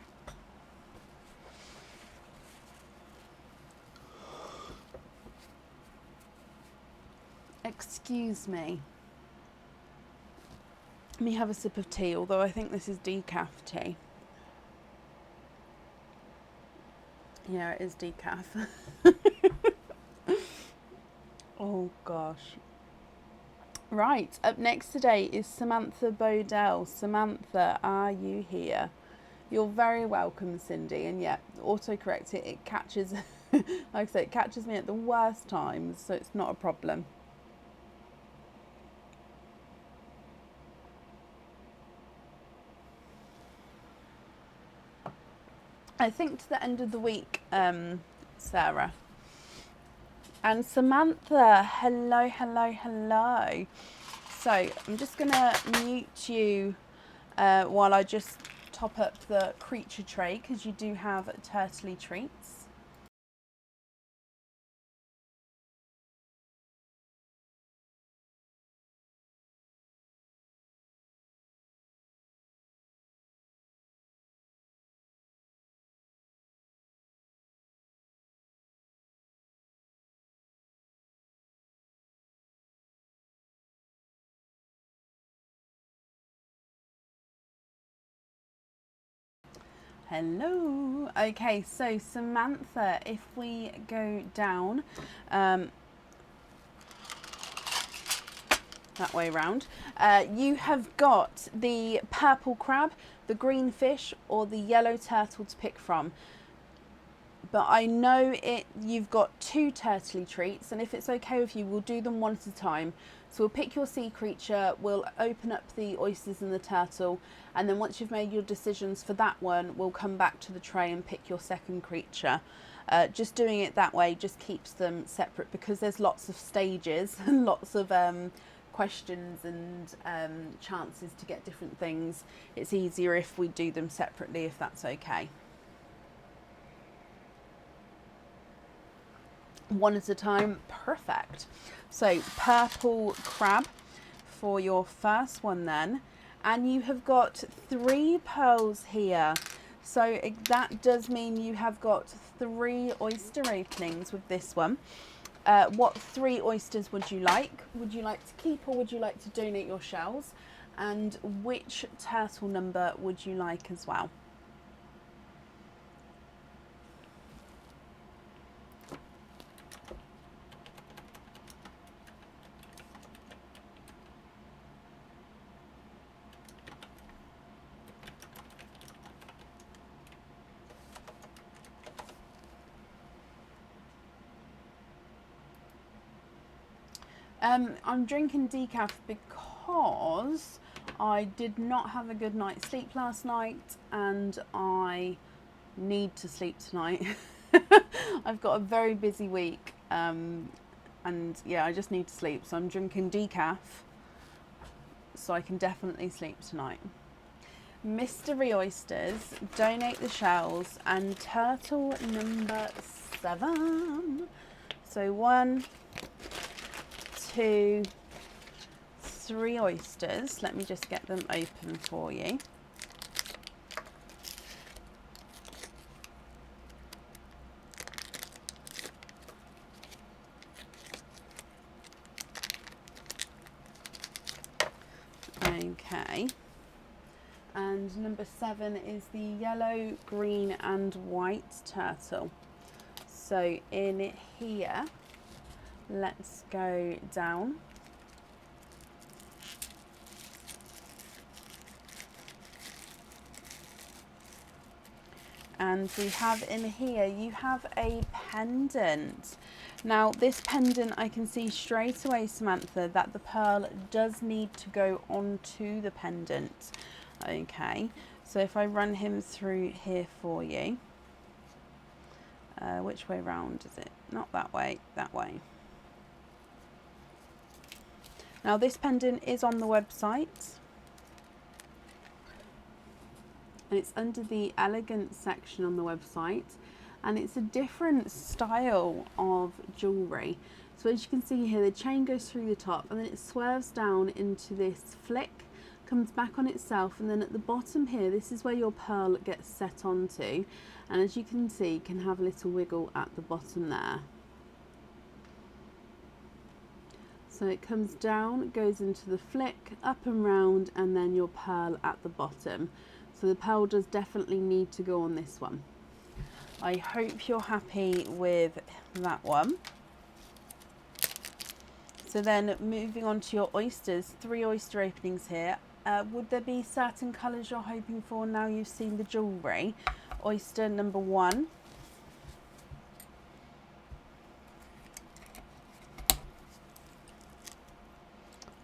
Excuse me. Let me have a sip of tea, although I think this is decaf tea. Yeah, it is decaf. Oh gosh. Right, up next today is Samantha Bodell. Samantha, are you here? You're very welcome, Cindy. And yeah, autocorrect it catches, like I said, it catches me at the worst times, so it's not a problem. I think to the end of the week, Sarah. And Samantha, hello, hello, hello. So I'm just going to mute you while I just top up the creature tray, because you do have turtley treats. Hello. Okay, so Samantha, if we go down that way round, you have got the purple crab, the green fish, or the yellow turtle to pick from. But I know you've got two turtley treats, and if it's okay with you, we'll do them one at a time. So we'll pick your sea creature, we'll open up the oysters and the turtle, and then once you've made your decisions for that one, we'll come back to the tray and pick your second creature. Just doing it that way just keeps them separate, because there's lots of stages and lots of questions and chances to get different things. It's easier if we do them separately, if that's okay. One at a time, perfect. So purple crab for your first one then, and you have got 3 pearls here, so that does mean you have got 3 oyster openings with this one. What 3 oysters would you like? Would you like to keep, or would you like to donate your shells? And which turtle number would you like as well? I'm drinking decaf because I did not have a good night's sleep last night, and I need to sleep tonight. I've got a very busy week, and yeah, I just need to sleep, so I'm drinking decaf so I can definitely sleep tonight. Mystery oysters, donate the shells, and turtle number 7. So 1, 2, 3 oysters. Let me just get them open for you. Okay. And number 7 is the yellow, green and white turtle. So in here, let's go down. And we have in here, you have a pendant. Now this pendant, I can see straight away, Samantha, that the pearl does need to go onto the pendant. Okay, so if I run him through here for you, which way round is it? Not that way, that way. Now this pendant is on the website, and it's under the elegance section on the website, and it's a different style of jewellery. So as you can see here, the chain goes through the top and then it swerves down into this flick, comes back on itself, and then at the bottom here, this is where your pearl gets set onto, and as you can see, you can have a little wiggle at the bottom there. So it comes down, goes into the flick, up and round, and then your pearl at the bottom. So the pearl does definitely need to go on this one. I hope you're happy with that one. So then moving on to your oysters, 3 oyster openings here. Would there be certain colours you're hoping for now you've seen the jewellery? Oyster number 1.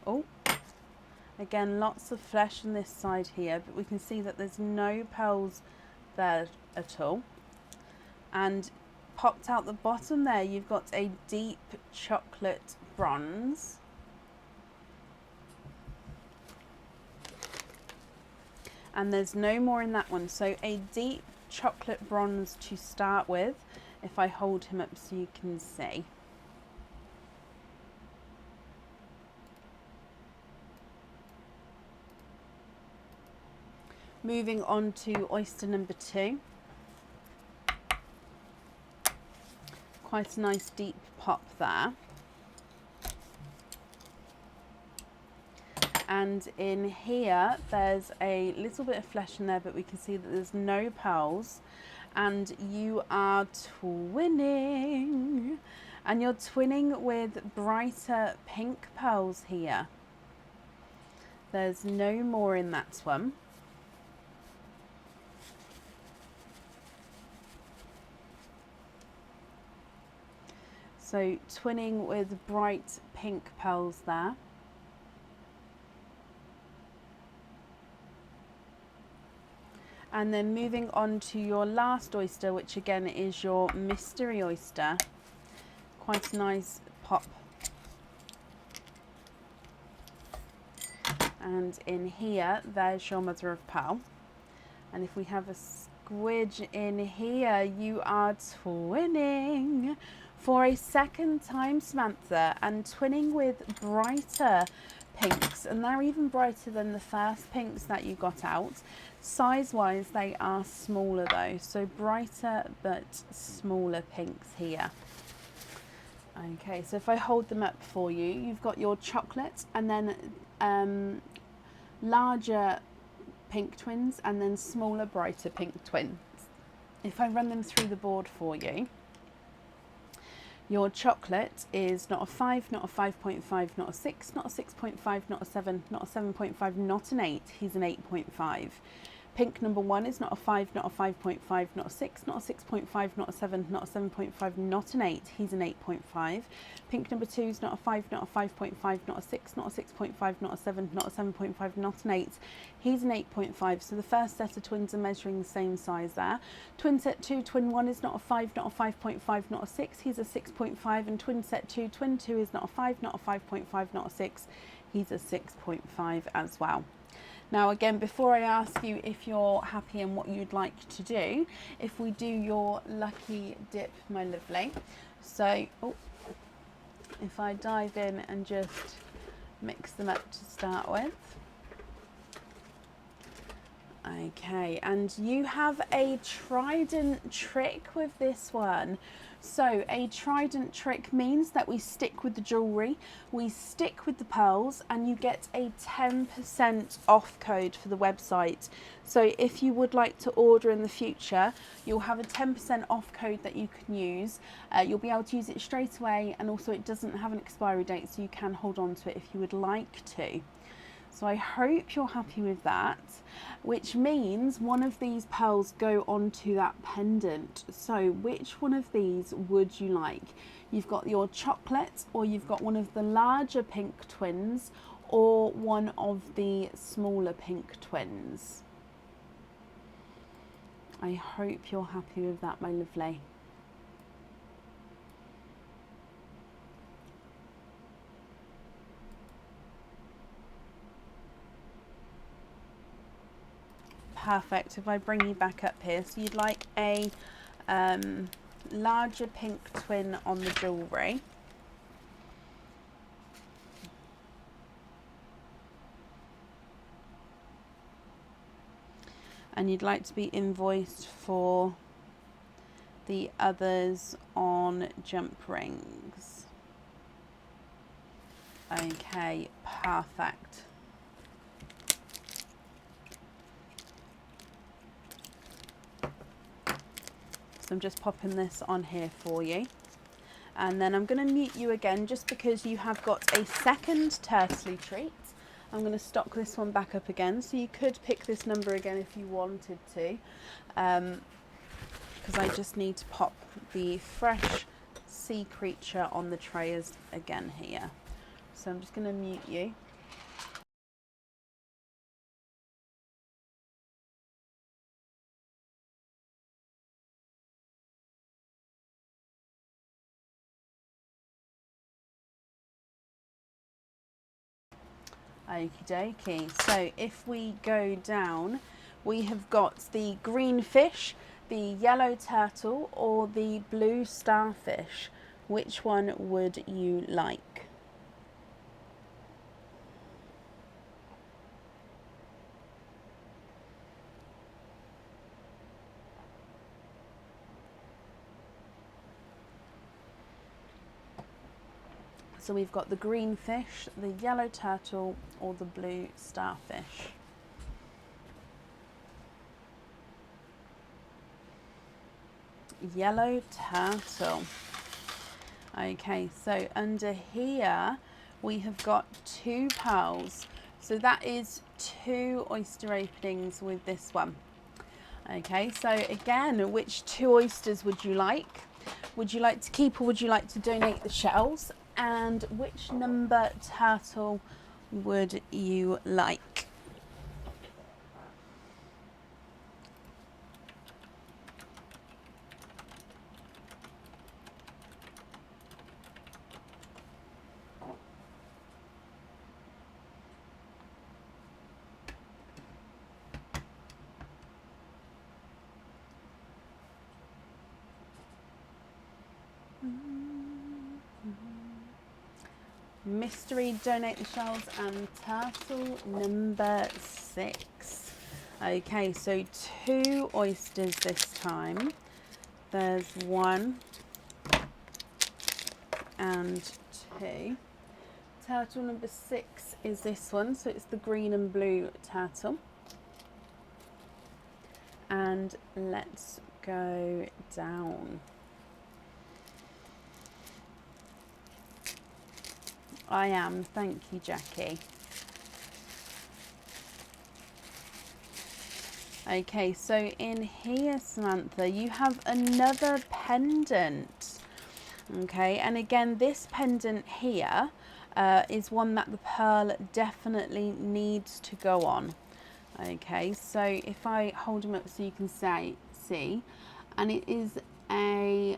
Oh, again, lots of flesh on this side here, but we can see that there's no pearls there at all. And popped out the bottom there, you've got a deep chocolate bronze. And there's no more in that one. So a deep chocolate bronze to start with, if I hold him up so you can see. Moving on to oyster number 2. Quite a nice deep pop there. And in here, there's a little bit of flesh in there, but we can see that there's no pearls. And you are twinning. And you're twinning with brighter pink pearls here. There's no more in that one. So twinning with bright pink pearls there. And then moving on to your last oyster, which again is your mystery oyster. Quite a nice pop. And in here, there's your mother of pearl. And if we have a squidge in here, you are twinning for a second time, Samantha, and twinning with brighter pinks, and they're even brighter than the first pinks that you got out. Size wise, they are smaller though, so brighter but smaller pinks here. Okay, so if I hold them up for you, you've got your chocolate, and then larger pink twins, and then smaller brighter pink twins. If I run them through the board for you, your chocolate is not a 5, not a 5.5, not a 6, not a 6.5, not a 7, not a 7.5, not an 8. He's an 8.5. Pink number 1 is not a 5, not a 5.5, not a 6, not a 6.5, not a 7, not a 7.5, not an 8. He's an 8.5. Pink number 2 is not a 5, not a 5.5, not a 6, not a 6.5, not a 7, not a 7.5, not an 8. He's an 8.5. So the first set of twins are measuring the same size there. Twin set 2, twin 1 is not a 5, not a 5.5, not a 6. He's a 6.5. And twin set 2, twin 2 is not a 5, not a 5.5, not a 6. He's a 6.5 as well. Now again, before I ask you if you're happy and what you'd like to do, if we do your lucky dip, my lovely. So, if I dive in and just mix them up to start with. Okay, and you have a trident trick with this one. So a trident trick means that we stick with the jewellery, we stick with the pearls, and you get a 10% off code for the website. So if you would like to order in the future, you'll have a 10% off code that you can use. You'll be able to use it straight away, and also it doesn't have an expiry date, so you can hold on to it if you would like to. So I hope you're happy with that, which means one of these pearls go onto that pendant. So which one of these would you like? You've got your chocolate, or you've got one of the larger pink twins, or one of the smaller pink twins. I hope you're happy with that, my lovely. Perfect. If I bring you back up here, so you'd like a larger pink twin on the jewellery. And you'd like to be invoiced for the others on jump rings. Okay, perfect. So I'm just popping this on here for you. And then I'm going to mute you again just because you have got a second turtley treat. I'm going to stock this one back up again. So you could pick this number again if you wanted to. Because I just need to pop the fresh sea creature on the trays again here. So I'm just going to mute you. Okie dokie. So if we go down, we have got the green fish, the yellow turtle, or the blue starfish. Which one would you like? So we've got the green fish, the yellow turtle, or the blue starfish. Yellow turtle. Okay, so under here we have got 2 pearls. So that is 2 oyster openings with this one. Okay, so again, which 2 oysters would you like? Would you like to keep, or would you like to donate the shells? And which number turtle would you like? Mystery, donate the shells, and turtle number 6. Okay, so 2 oysters this time. There's 1 and 2. Turtle number 6 is this one, so it's the green and blue turtle. And let's go down. I am, thank you, Jackie. Okay, so in here, Samantha, you have another pendant. Okay, and again, this pendant here is one that the pearl definitely needs to go on. Okay, so if I hold them up so you can see, and it is a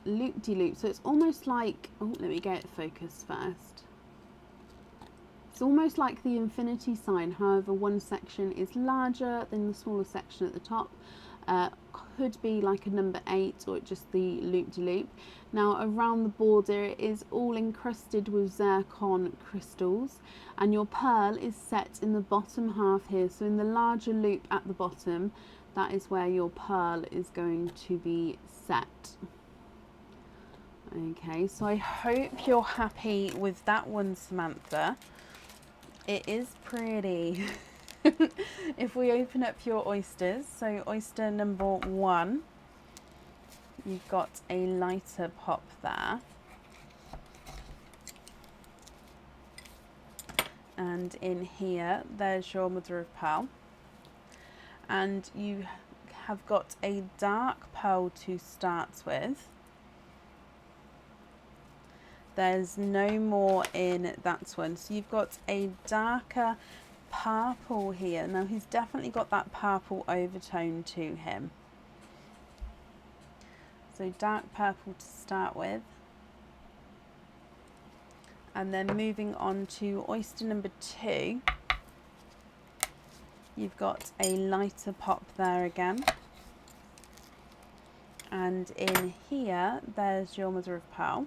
loop-de-loop, so it's almost like, oh, let me get it focused first. It's almost like the infinity sign, however one section is larger than the smaller section at the top. Could be like a number 8 or just the loop-de-loop. Now around the border it is all encrusted with zircon crystals, and your pearl is set in the bottom half here, so in the larger loop at the bottom, that is where your pearl is going to be set. Okay, so I hope you're happy with that one, Samantha. It is pretty. If we open up your oysters, so oyster number 1, you've got a lighter pop there. And in here, there's your mother of pearl. And you have got a dark pearl to start with. There's no more in that one. So you've got a darker purple here. Now he's definitely got that purple overtone to him. So dark purple to start with. And then moving on to oyster number 2. You've got a lighter pop there again. And in here, there's your mother of pearl.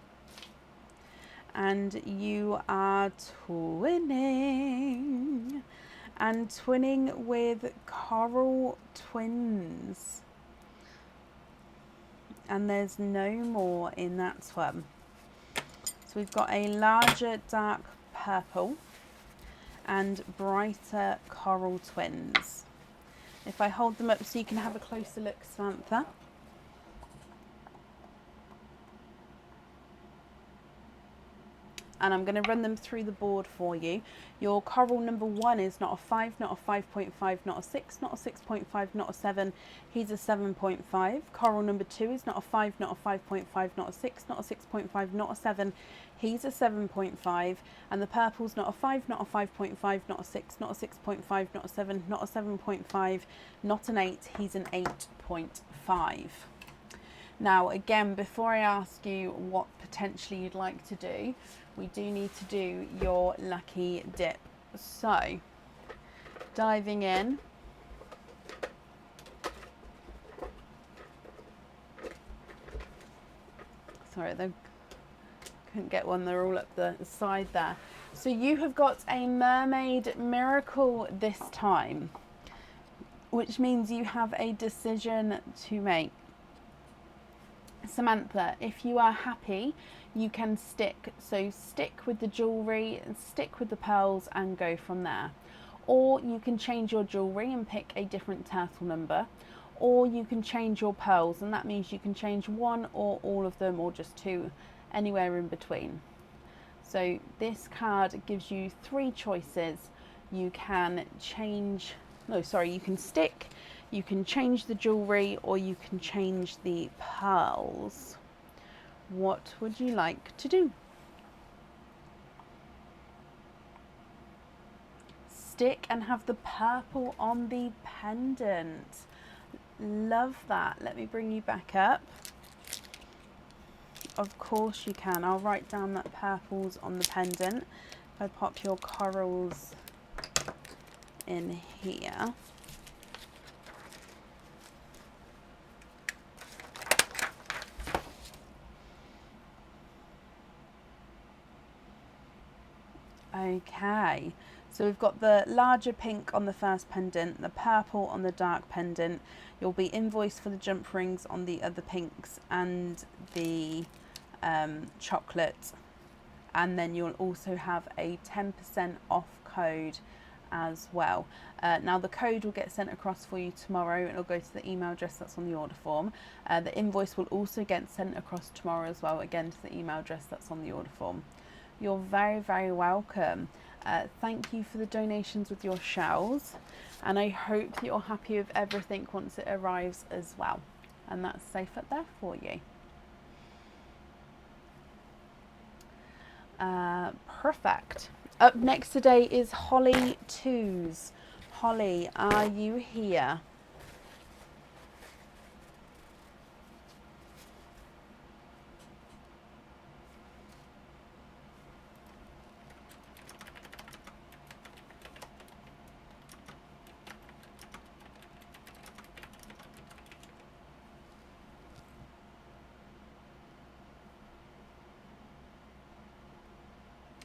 And you are twinning. And twinning with coral twins. And there's no more in that one. So we've got a larger dark purple and brighter coral twins. If I hold them up so you can have a closer look, Samantha. And I'm going to run them through the board for you. Your coral number 1 is not a 5, not a 5.5, not a 6, not a 6.5, not a 7. He's a 7.5. Coral number 2 is not a 5, not a 5.5, not a 6, not a 6.5, not a 7. He's a 7.5. And the purple's not a 5, not a 5.5, not a 6, not a 6.5, not a 7, not a 7.5, not an 8. He's an 8.5. Now, again, before I ask you what potentially you'd like to do, we do need to do your lucky dip. So, diving in. Sorry, they couldn't get one, they're all up the side there. So you have got a mermaid miracle this time, which means you have a decision to make. Samantha, if you are happy, you can stick. So stick with the jewellery, stick with the pearls and go from there. Or you can change your jewellery and pick a different turtle number. Or you can change your pearls, and that means you can change 1 or all of them, or just 2, anywhere in between. So this card gives you 3 choices. You can you can stick, you can change the jewellery, or you can change the pearls. What would you like to do? Stick and have the purple on the pendant. Love that. Let me bring you back up. Of course you can. I'll write down that purple's on the pendant. If I pop your corals in here. Okay, so we've got the larger pink on the first pendant, the purple on the dark pendant. You'll be invoiced for the jump rings on the other pinks and the chocolate, and then you'll also have a 10% off code as well. Now the code will get sent across for you tomorrow. It'll go to the email address that's on the order form. The invoice will also get sent across tomorrow as well, again to the email address that's on the order form. You're very, very welcome. Thank you for the donations with your shells, and I hope that you're happy with everything once it arrives as well, and that's safe up there for you. Perfect. Up next today is Holly Twos. Holly, are you here?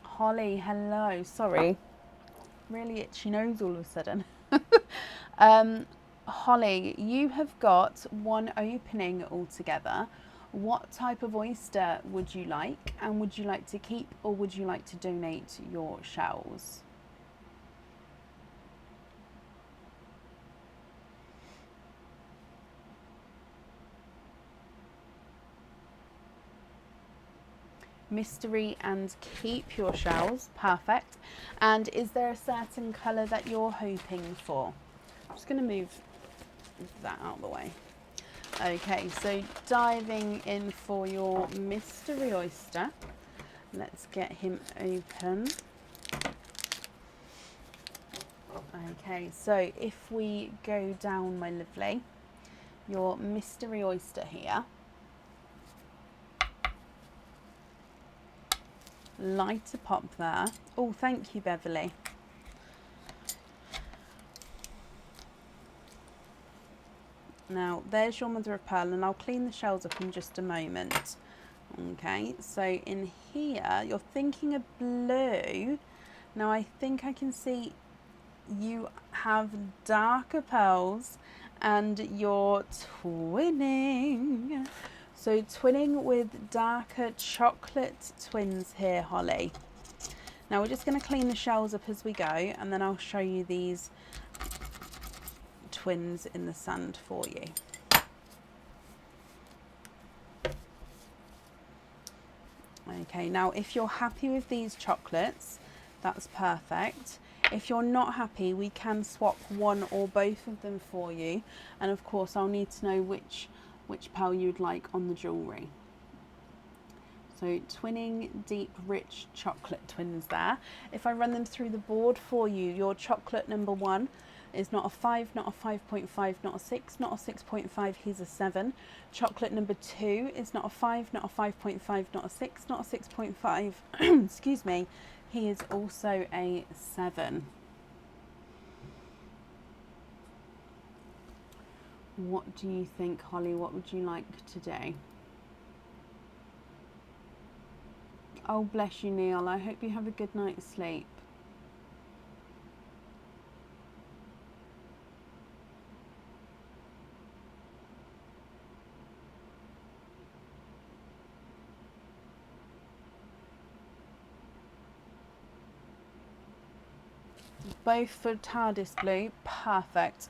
Holly, hello. Sorry, really itchy nose all of a sudden. Holly, you have got one opening altogether. What type of oyster would you like, and would you like to keep or would you like to donate your shells? Mystery and keep your shells. Perfect. And is there a certain colour that you're hoping for? I'm just going to move that out of the way. Okay, so diving in for your mystery oyster. Let's get him open. Okay, so if we go down, my lovely, your mystery oyster here. Lighter pop there. Oh, thank you, Beverly. Now, there's your mother of pearl, and I'll clean the shells up in just a moment. Okay, so in here, you're thinking of blue. Now, I think I can see you have darker pearls, and you're twinning. So twinning with darker chocolate twins here, Holly. Now we're just going to clean the shells up as we go, and then I'll show you these twins in the sand for you. Okay, now if you're happy with these chocolates, that's perfect. If you're not happy, we can swap one or both of them for you, and of course I'll need to know which pearl you'd like on the jewellery. So twinning deep rich chocolate twins there. If I run them through the board for you, your chocolate number 1 is not a 5, not a 5.5, not a 6, not a 6.5, he's a 7. Chocolate number 2 is not a 5, not a 5.5, not a 6, not a 6.5, excuse me, he is also a 7. What do you think, Holly? What would you like to do? Oh, bless you, Neil. I hope you have a good night's sleep. Both for TARDIS blue, perfect.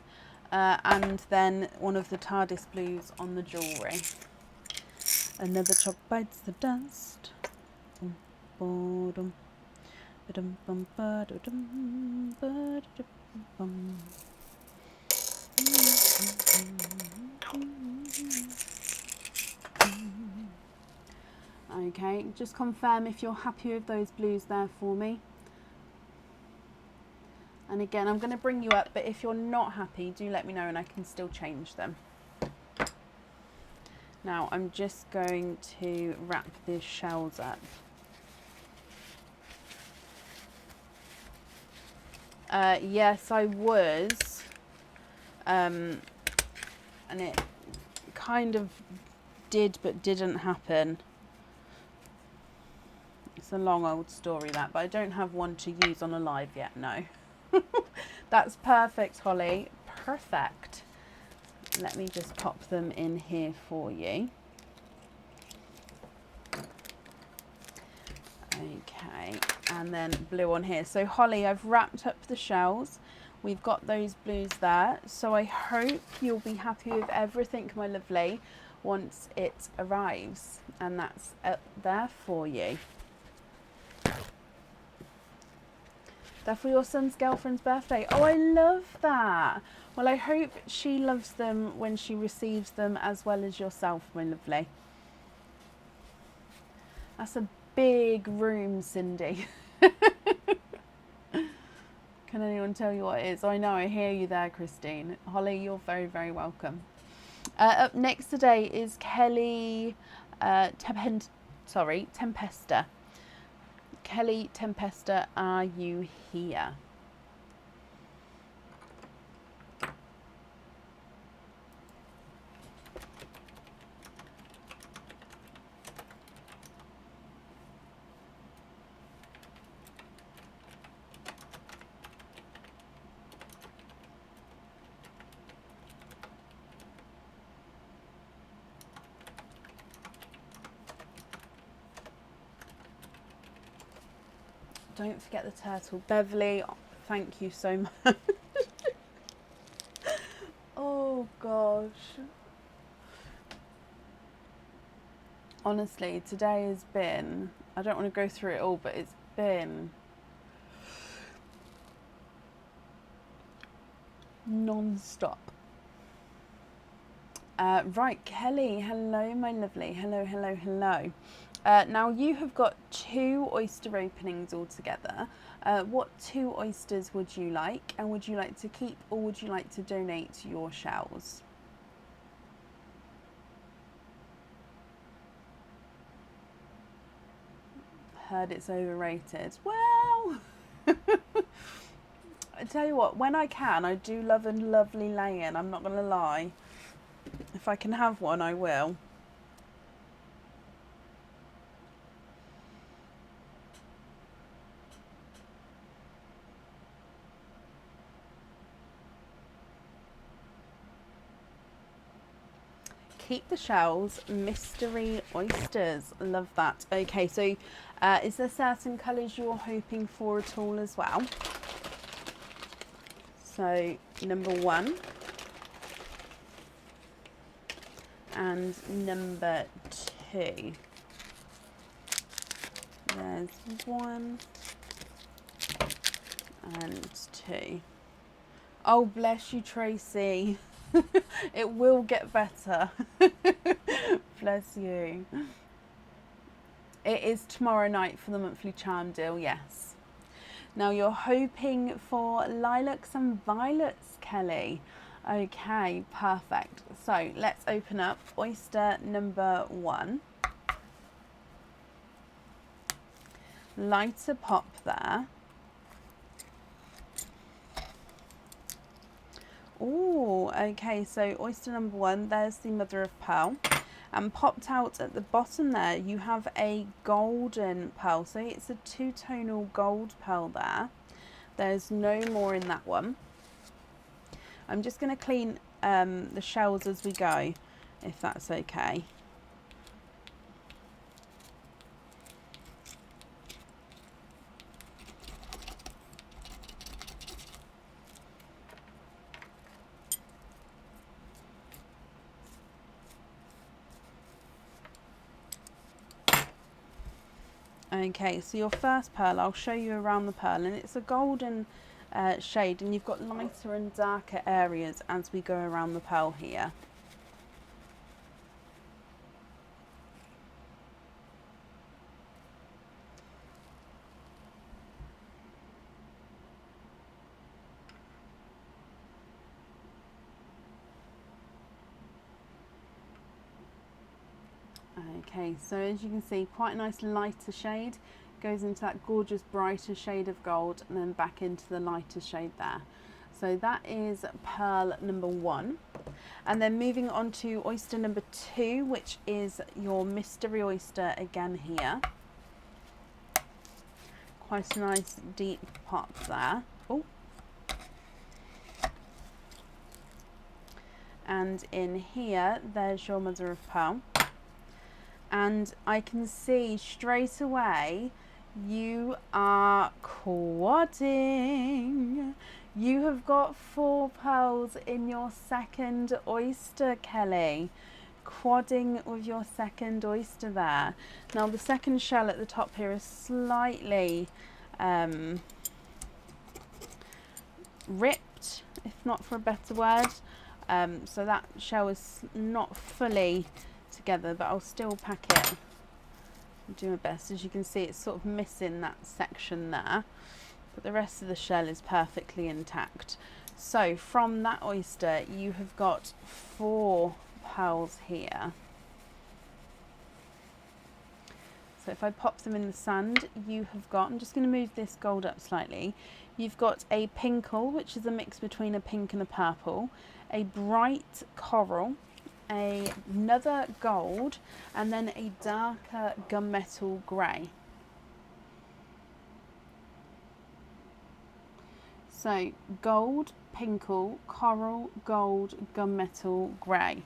And then one of the TARDIS blues on the jewellery. Another chop bites the dust. Okay, just confirm if you're happy with those blues there for me. And again, I'm going to bring you up, but if you're not happy, do let me know and I can still change them. Now, I'm just going to wrap these shells up. Yes, I was. And it kind of did, but didn't happen. It's a long old story that, but I don't have one to use on a live yet, no. That's perfect, Holly. Perfect. Let me just pop them in here for you. Okay, and then blue on here. So Holly, I've wrapped up the shells. We've got those blues there. So I hope you'll be happy with everything, my lovely, once it arrives. And that's up there for you. They're for your son's girlfriend's birthday. Oh, I love that. Well, I hope she loves them when she receives them as well as yourself, my lovely. That's a big room, Cindy. Can anyone tell you what it is? I know, I hear you there, Christine. Holly, you're very, very welcome. Up next today is Kelly Tempesta. Kelly Tempesta, are you here? Don't forget the turtle. Beverly, thank you so much. Oh gosh. Honestly, today has been, I don't want to go through it all, but it's been non-stop. Right, Kelly, hello, my lovely. Hello, hello, hello. Now you have got 2 oyster openings altogether. What 2 oysters would you like, and would you like to keep or would you like to donate your shells? Heard it's overrated. Well, I tell you what, when I can, I do love a lovely lay-in, I'm not going to lie. If I can have one, I will. Keep the shells, mystery oysters. Love that. Okay, so is there certain colours you're hoping for at all as well? So number 1 and number 2. There's 1 and 2. Oh, bless you, Tracy. It will get better. Bless you. It is tomorrow night for the monthly charm deal, yes. Now you're hoping for lilacs and violets, Kelly. Okay, perfect. So let's open up oyster number 1. Lighter pop there. Oh, okay, so oyster number 1, there's the mother of pearl. And popped out at the bottom there, you have a golden pearl. So it's a 2-tonal gold pearl there. There's no more in that one. I'm just going to clean the shells as we go, if that's okay. Okay, so your first pearl, I'll show you around the pearl, and it's a golden shade, and you've got lighter and darker areas as we go around the pearl here. Okay, so as you can see, quite a nice lighter shade, goes into that gorgeous brighter shade of gold and then back into the lighter shade there. So that is pearl number 1. And then moving on to oyster number 2, which is your mystery oyster again here. quite a nice deep pot there. Oh. And in here, there's your mother of pearl. And I can see straight away you are quadding. You have got 4 pearls in your second oyster, Kelly. Quadding with your second oyster there. Now the second shell at the top here is slightly ripped, if not for a better word. So that shell is not fully together, but I'll still pack it. I'll do my best. As you can see, it's sort of missing that section there, but the rest of the shell is perfectly intact. So from that oyster, you have got 4 pearls here. So if I pop them in the sand, you have got, I'm just going to move this gold up slightly. You've got a pinkle, which is a mix between a pink and a purple, a bright coral, another gold, and then a darker gunmetal grey. So gold, pinkle, coral, gold, gunmetal, grey.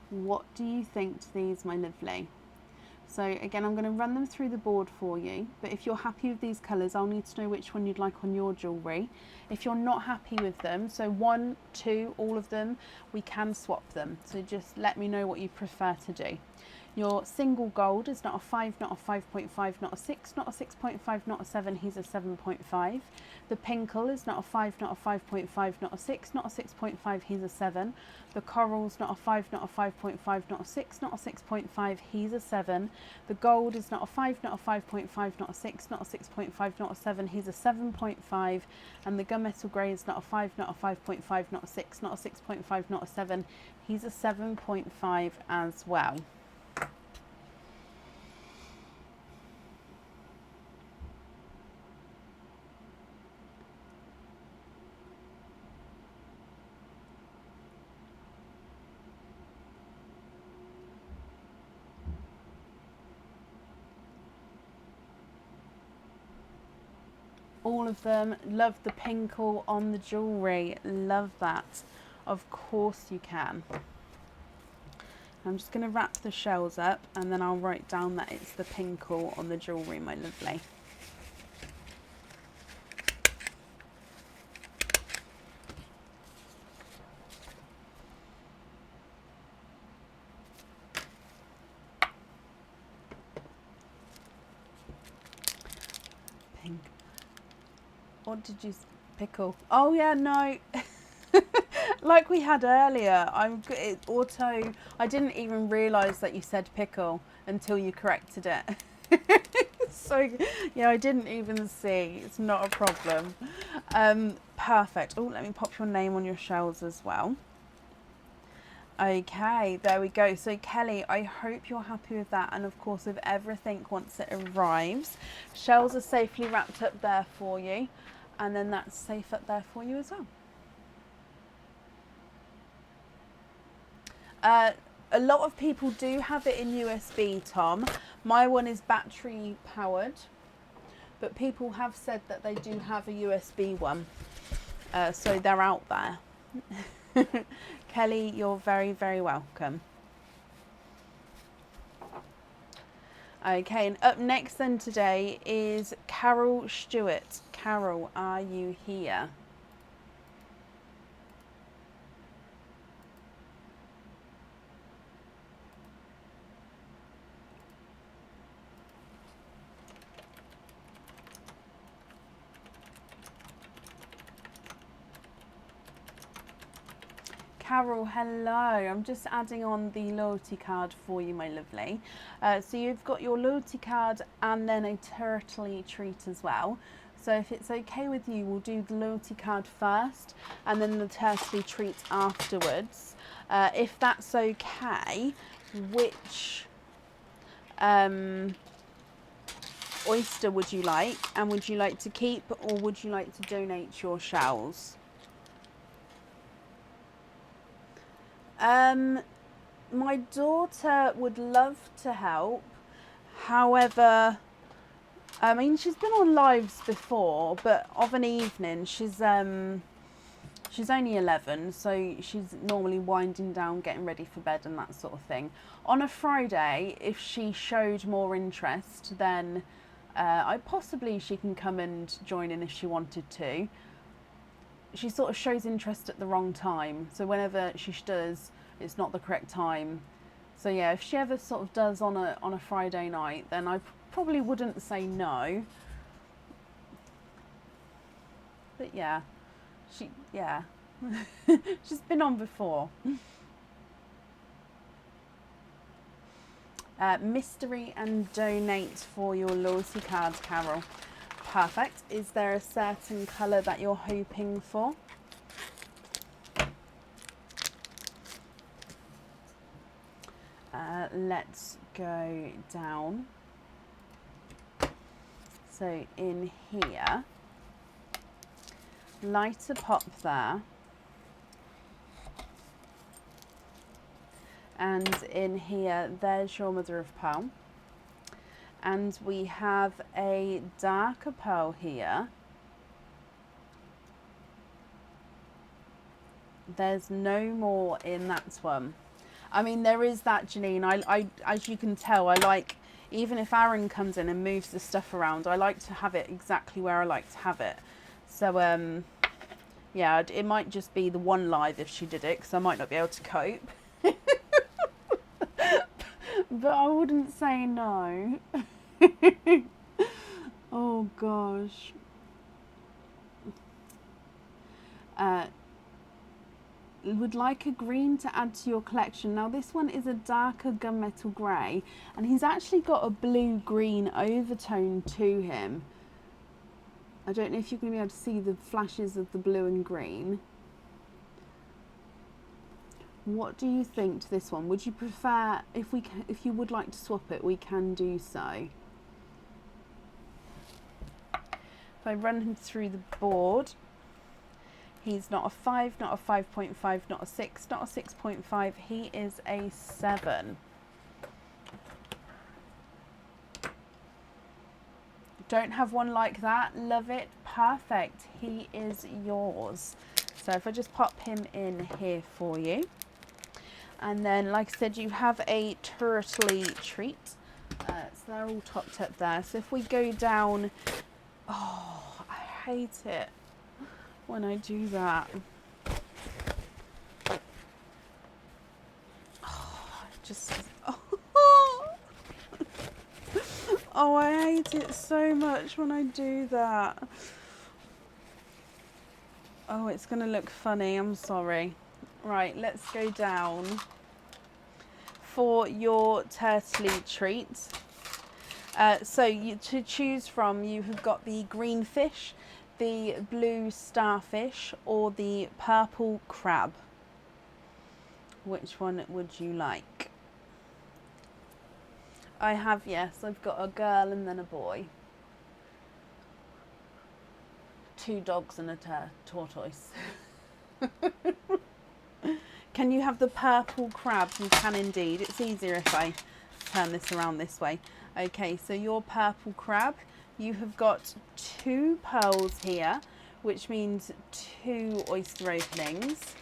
What do you think to these, my lovely? So again, I'm going to run them through the board for you, but if you're happy with these colours, I'll need to know which one you'd like on your jewellery. If you're not happy with them, so 1, 2, all of them, we can swap them. So just let me know what you prefer to do. Your single gold is not a 5, not a 5.5, not a 6, not a 6.5, not a 7, he's a 7.5. The pinkle is not a 5, not a 5.5, not a 6, not a 6.5, he's a 7. The coral's not a 5, not a 5.5, not a 6, not a 6.5, he's a 7. The gold is not a 5, not a 5.5, not a 6, not a 6.5, not a 7, he's a 7.5. And the gunmetal grey is not a 5, not a 5.5, not a 6, not a 6.5, not a 7, he's a 7.5 as well. All of them. Love the pinkle on the jewellery. Love that. Of course you can. I'm just going to wrap the shells up and then I'll write down that it's the pinkle on the jewellery, my lovely. Pink. What did you pickle? Oh yeah, no. Like we had earlier, I didn't even realise that you said pickle until you corrected it. So yeah, I didn't even see. It's not a problem. Perfect. Oh, let me pop your name on your shells as well. Okay, there we go. So Kelly, I hope you're happy with that, and of course with everything once it arrives. Shells are safely wrapped up there for you, and then that's safe up there for you as well. A lot of people do have it in USB, Tom. My one is battery powered, but people have said that they do have a USB one. So they're out there. Kelly, you're very, very welcome. Okay, and up next then today is Carol Stewart. Carol, are you here? Carol, hello. I'm just adding on the loyalty card for you, my lovely. So you've got your loyalty card and then a turtley treat as well. So if it's okay with you, we'll do the loyalty card first and then the turtley treat afterwards. If that's okay, which oyster would you like? And would you like to keep or would you like to donate your shells? My daughter would love to help. However, I mean, she's been on lives before, but of an evening, she's only 11, so she's normally winding down, getting ready for bed and that sort of thing. On a Friday, if she showed more interest, then possibly she can come and join in if she wanted to. She sort of shows interest at the wrong time, so whenever she does, it's not the correct time. So yeah, if she ever sort of does on a Friday night, then I probably wouldn't say no. But yeah, she's been on before. Mystery and donate for your loyalty cards, Carol. Perfect. Is there a certain colour that you're hoping for? Let's go down. So in here, lighter pop there. And in here, there's your mother of pearl. And we have a darker pearl here. There's no more in that one. I mean, there is that, Janine. I as you can tell, I like, even if Aaron comes in and moves the stuff around, I like to have it exactly where I like to have it. So, yeah, it might just be the one live if she did it, because I might not be able to cope. But I wouldn't say no. Oh, gosh. Would like a green to add to your collection. Now this one is a darker gunmetal grey, and he's actually got a blue-green overtone to him. I don't know if you're going to be able to see the flashes of the blue and green. What do you think to this one? Would you prefer, if you would like to swap it, we can do so. If I run him through the board, he's not a 5, not a 5.5, not a 6, not a 6.5. He is a 7. Don't have one like that. Love it. Perfect. He is yours. So if I just pop him in here for you. And then, like I said, you have a turtley treat. So they're all topped up there. So if we go down... Oh, I hate it when I do that. Oh, just... Oh, I hate it so much when I do that. Oh, it's going to look funny. I'm sorry. Right, let's go down. For your turtley treat. So to choose from, you have got the green fish, the blue starfish, or the purple crab. Which one would you like? I have, yes, I've got a girl and then a boy. 2 dogs and a tortoise. Can you have the purple crab? You can indeed. It's easier if I turn this around this way. Okay, so your purple crab, you have got 2 pearls here, which means 2 oyster openings.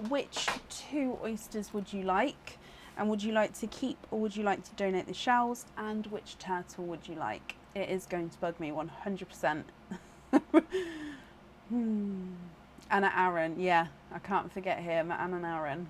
Which 2 oysters would you like? And would you like to keep or would you like to donate the shells? And which turtle would you like? It is going to bug me 100%. Anna Aaron, yeah, I can't forget him, Anna and Aaron.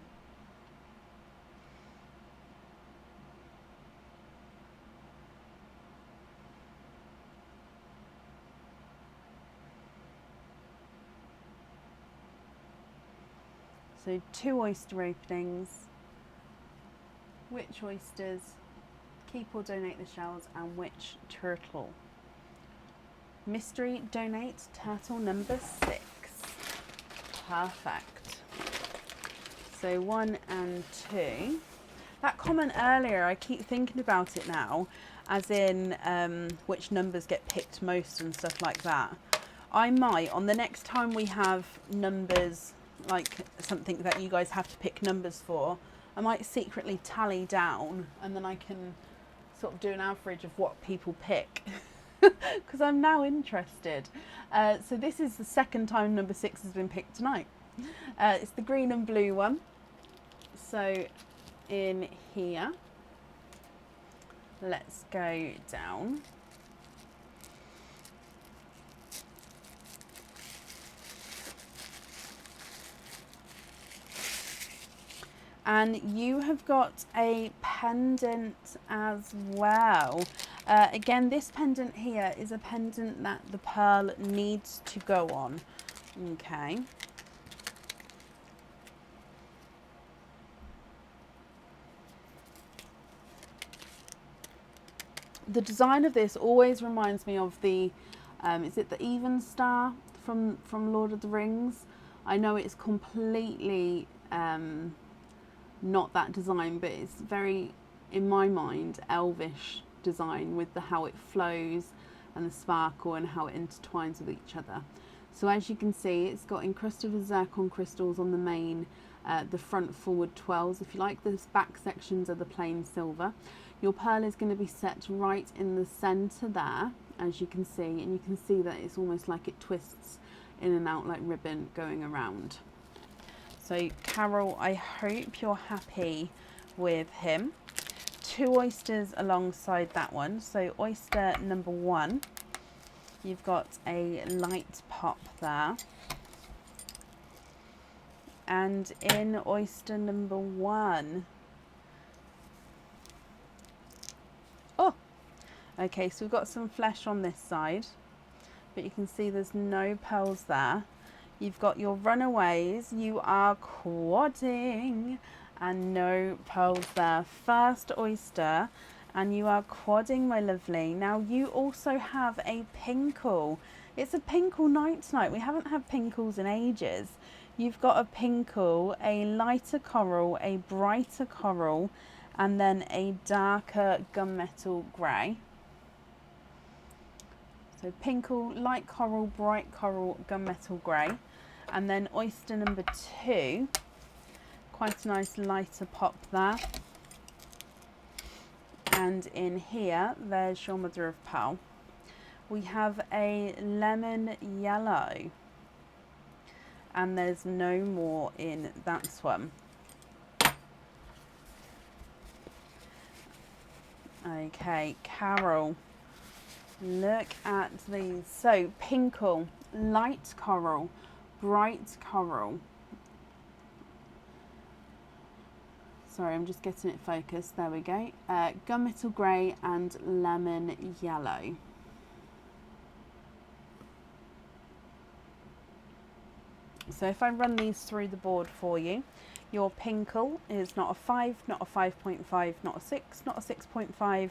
So 2 oyster openings. Which oysters? Keep or donate the shells, and which turtle? Mystery, donate, turtle number 6. Perfect. So 1 and 2. That comment earlier, I keep thinking about it now, as in which numbers get picked most and stuff like that. I might, on the next time we have numbers, like something that you guys have to pick numbers for, I might secretly tally down, and then I can sort of do an average of what people pick because I'm now interested. So this is the second time number 6 has been picked tonight. It's the green and blue one. So in here, let's go down. And you have got a pendant as well. Again, this pendant here is a pendant that the pearl needs to go on. Okay. The design of this always reminds me of the, is it the Even Star from Lord of the Rings? I know it's completely not that design, but it's very, in my mind, elvish design with the how it flows and the sparkle and how it intertwines with each other. So as you can see, it's got encrusted zircon crystals on the main, the front forward twirls. If you like, the back sections are the plain silver. Your pearl is going to be set right in the center there, as you can see, and you can see that it's almost like it twists in and out like ribbon going around. So Carol, I hope you're happy with him. 2 oysters alongside that one. So oyster number 1, you've got a light pop there. And in oyster number 1, oh, okay, so we've got some flesh on this side, but you can see there's no pearls there. You've got your runaways, you are quadding, and no pearls there. First oyster, and you are quadding, my lovely. Now you also have a pinkle. It's a pinkle night tonight. We haven't had pinkles in ages. You've got a pinkle, a lighter coral, a brighter coral, and then a darker gunmetal grey. So pinkle, light coral, bright coral, gunmetal grey. And then oyster number 2, quite a nice lighter pop there. And in here, there's your mother of pearl. We have a lemon yellow. And there's no more in that one. Okay, Carol, look at these. So pinkle, light coral, bright coral. Sorry, I'm just getting it focused. There we go. Gunmetal grey and lemon yellow. So if I run these through the board for you, your pinkle is not a 5, not a 5.5, not a 6, not a 6.5,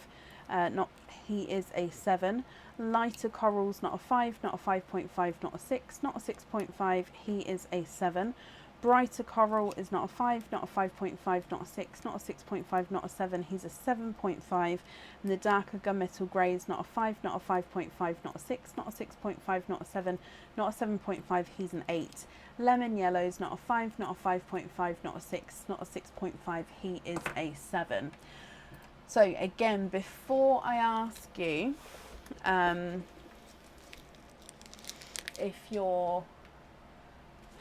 he is a 7. Lighter corals, not a 5, not a 5.5, not a 6, not a 6.5, he is a 7. Brighter coral is not a 5, not a 5.5, not a 6, not a 6.5, not a 7, he's a 7.5. And the darker gunmetal grey is not a 5, not a 5.5, not a 6, not a 6.5, not a 7, not a 7.5, he's an 8. Lemon yellow is not a 5, not a 5.5, not a 6, not a 6.5, he is a 7. So again, before I ask you if you're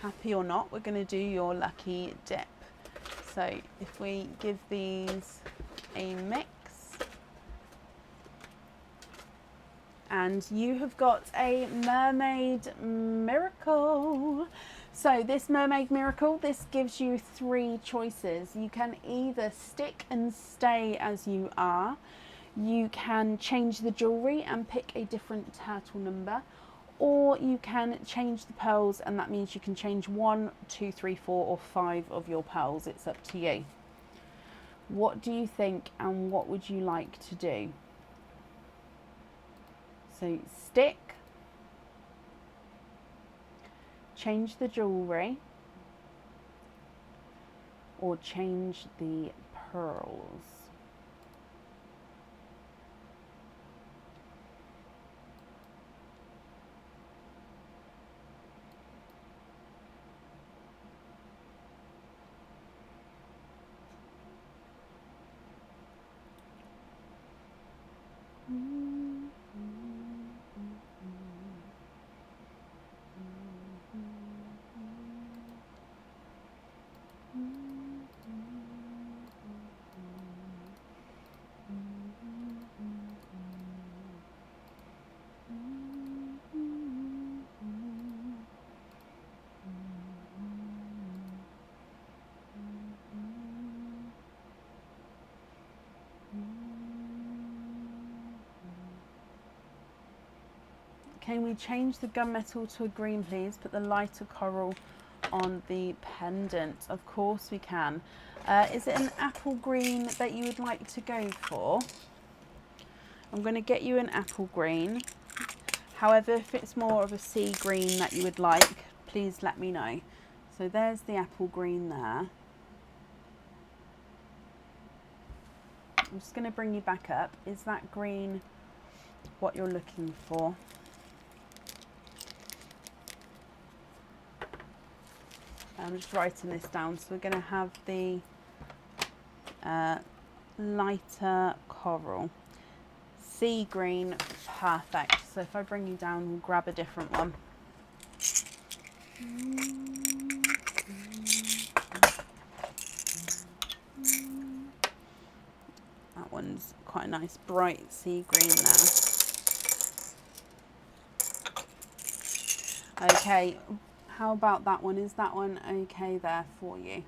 happy or not, we're going to do your lucky dip. So if we give these a mix, and you have got a mermaid miracle. So this mermaid miracle, this gives you 3 choices. You can either stick and stay as you are, you can change the jewellery and pick a different turtle number, or you can change the pearls, and that means you can change 1, 2, 3, 4 or 5 of your pearls. It's up to you. What do you think, and what would you like to do? So stick, change the jewellery, or change the pearls. Can we change the gunmetal to a green, please? Put the lighter coral on the pendant. Of course we can. Is it an apple green that you would like to go for? I'm going to get you an apple green. However, if it's more of a sea green that you would like, please let me know. So there's the apple green there. I'm just going to bring you back up. Is that green what you're looking for? I'm just writing this down. So we're going to have the lighter coral. Sea green, perfect. So if I bring you down, we'll grab a different one. That one's quite a nice bright sea green there. Okay, how about that one? Is that one okay there for you?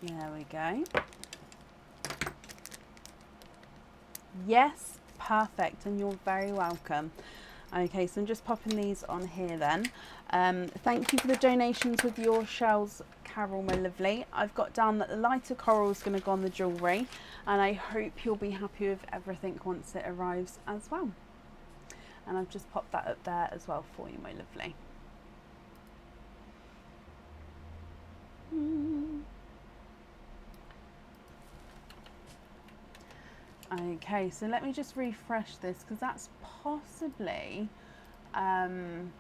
There we go. Yes, perfect, and you're very welcome. Okay, so I'm just popping these on here then. Thank you for the donations with your shells, Carol, my lovely. I've got down that the lighter coral is going to go on the jewellery, and I hope you'll be happy with everything once it arrives as well. And I've just popped that up there as well for you, my lovely. Okay, so let me just refresh this because that's possibly that's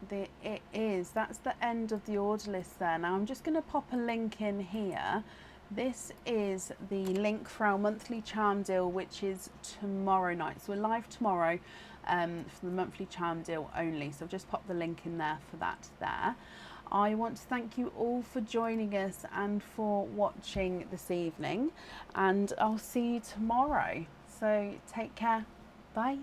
the end of the order list there. Now I'm just going to pop a link in here. This is the link for our monthly charm deal, which is tomorrow night. So we're live tomorrow for the monthly charm deal only. So I've just popped the link in there for that there. I want to thank you all for joining us and for watching this evening, and I'll see you tomorrow. So take care. Bye.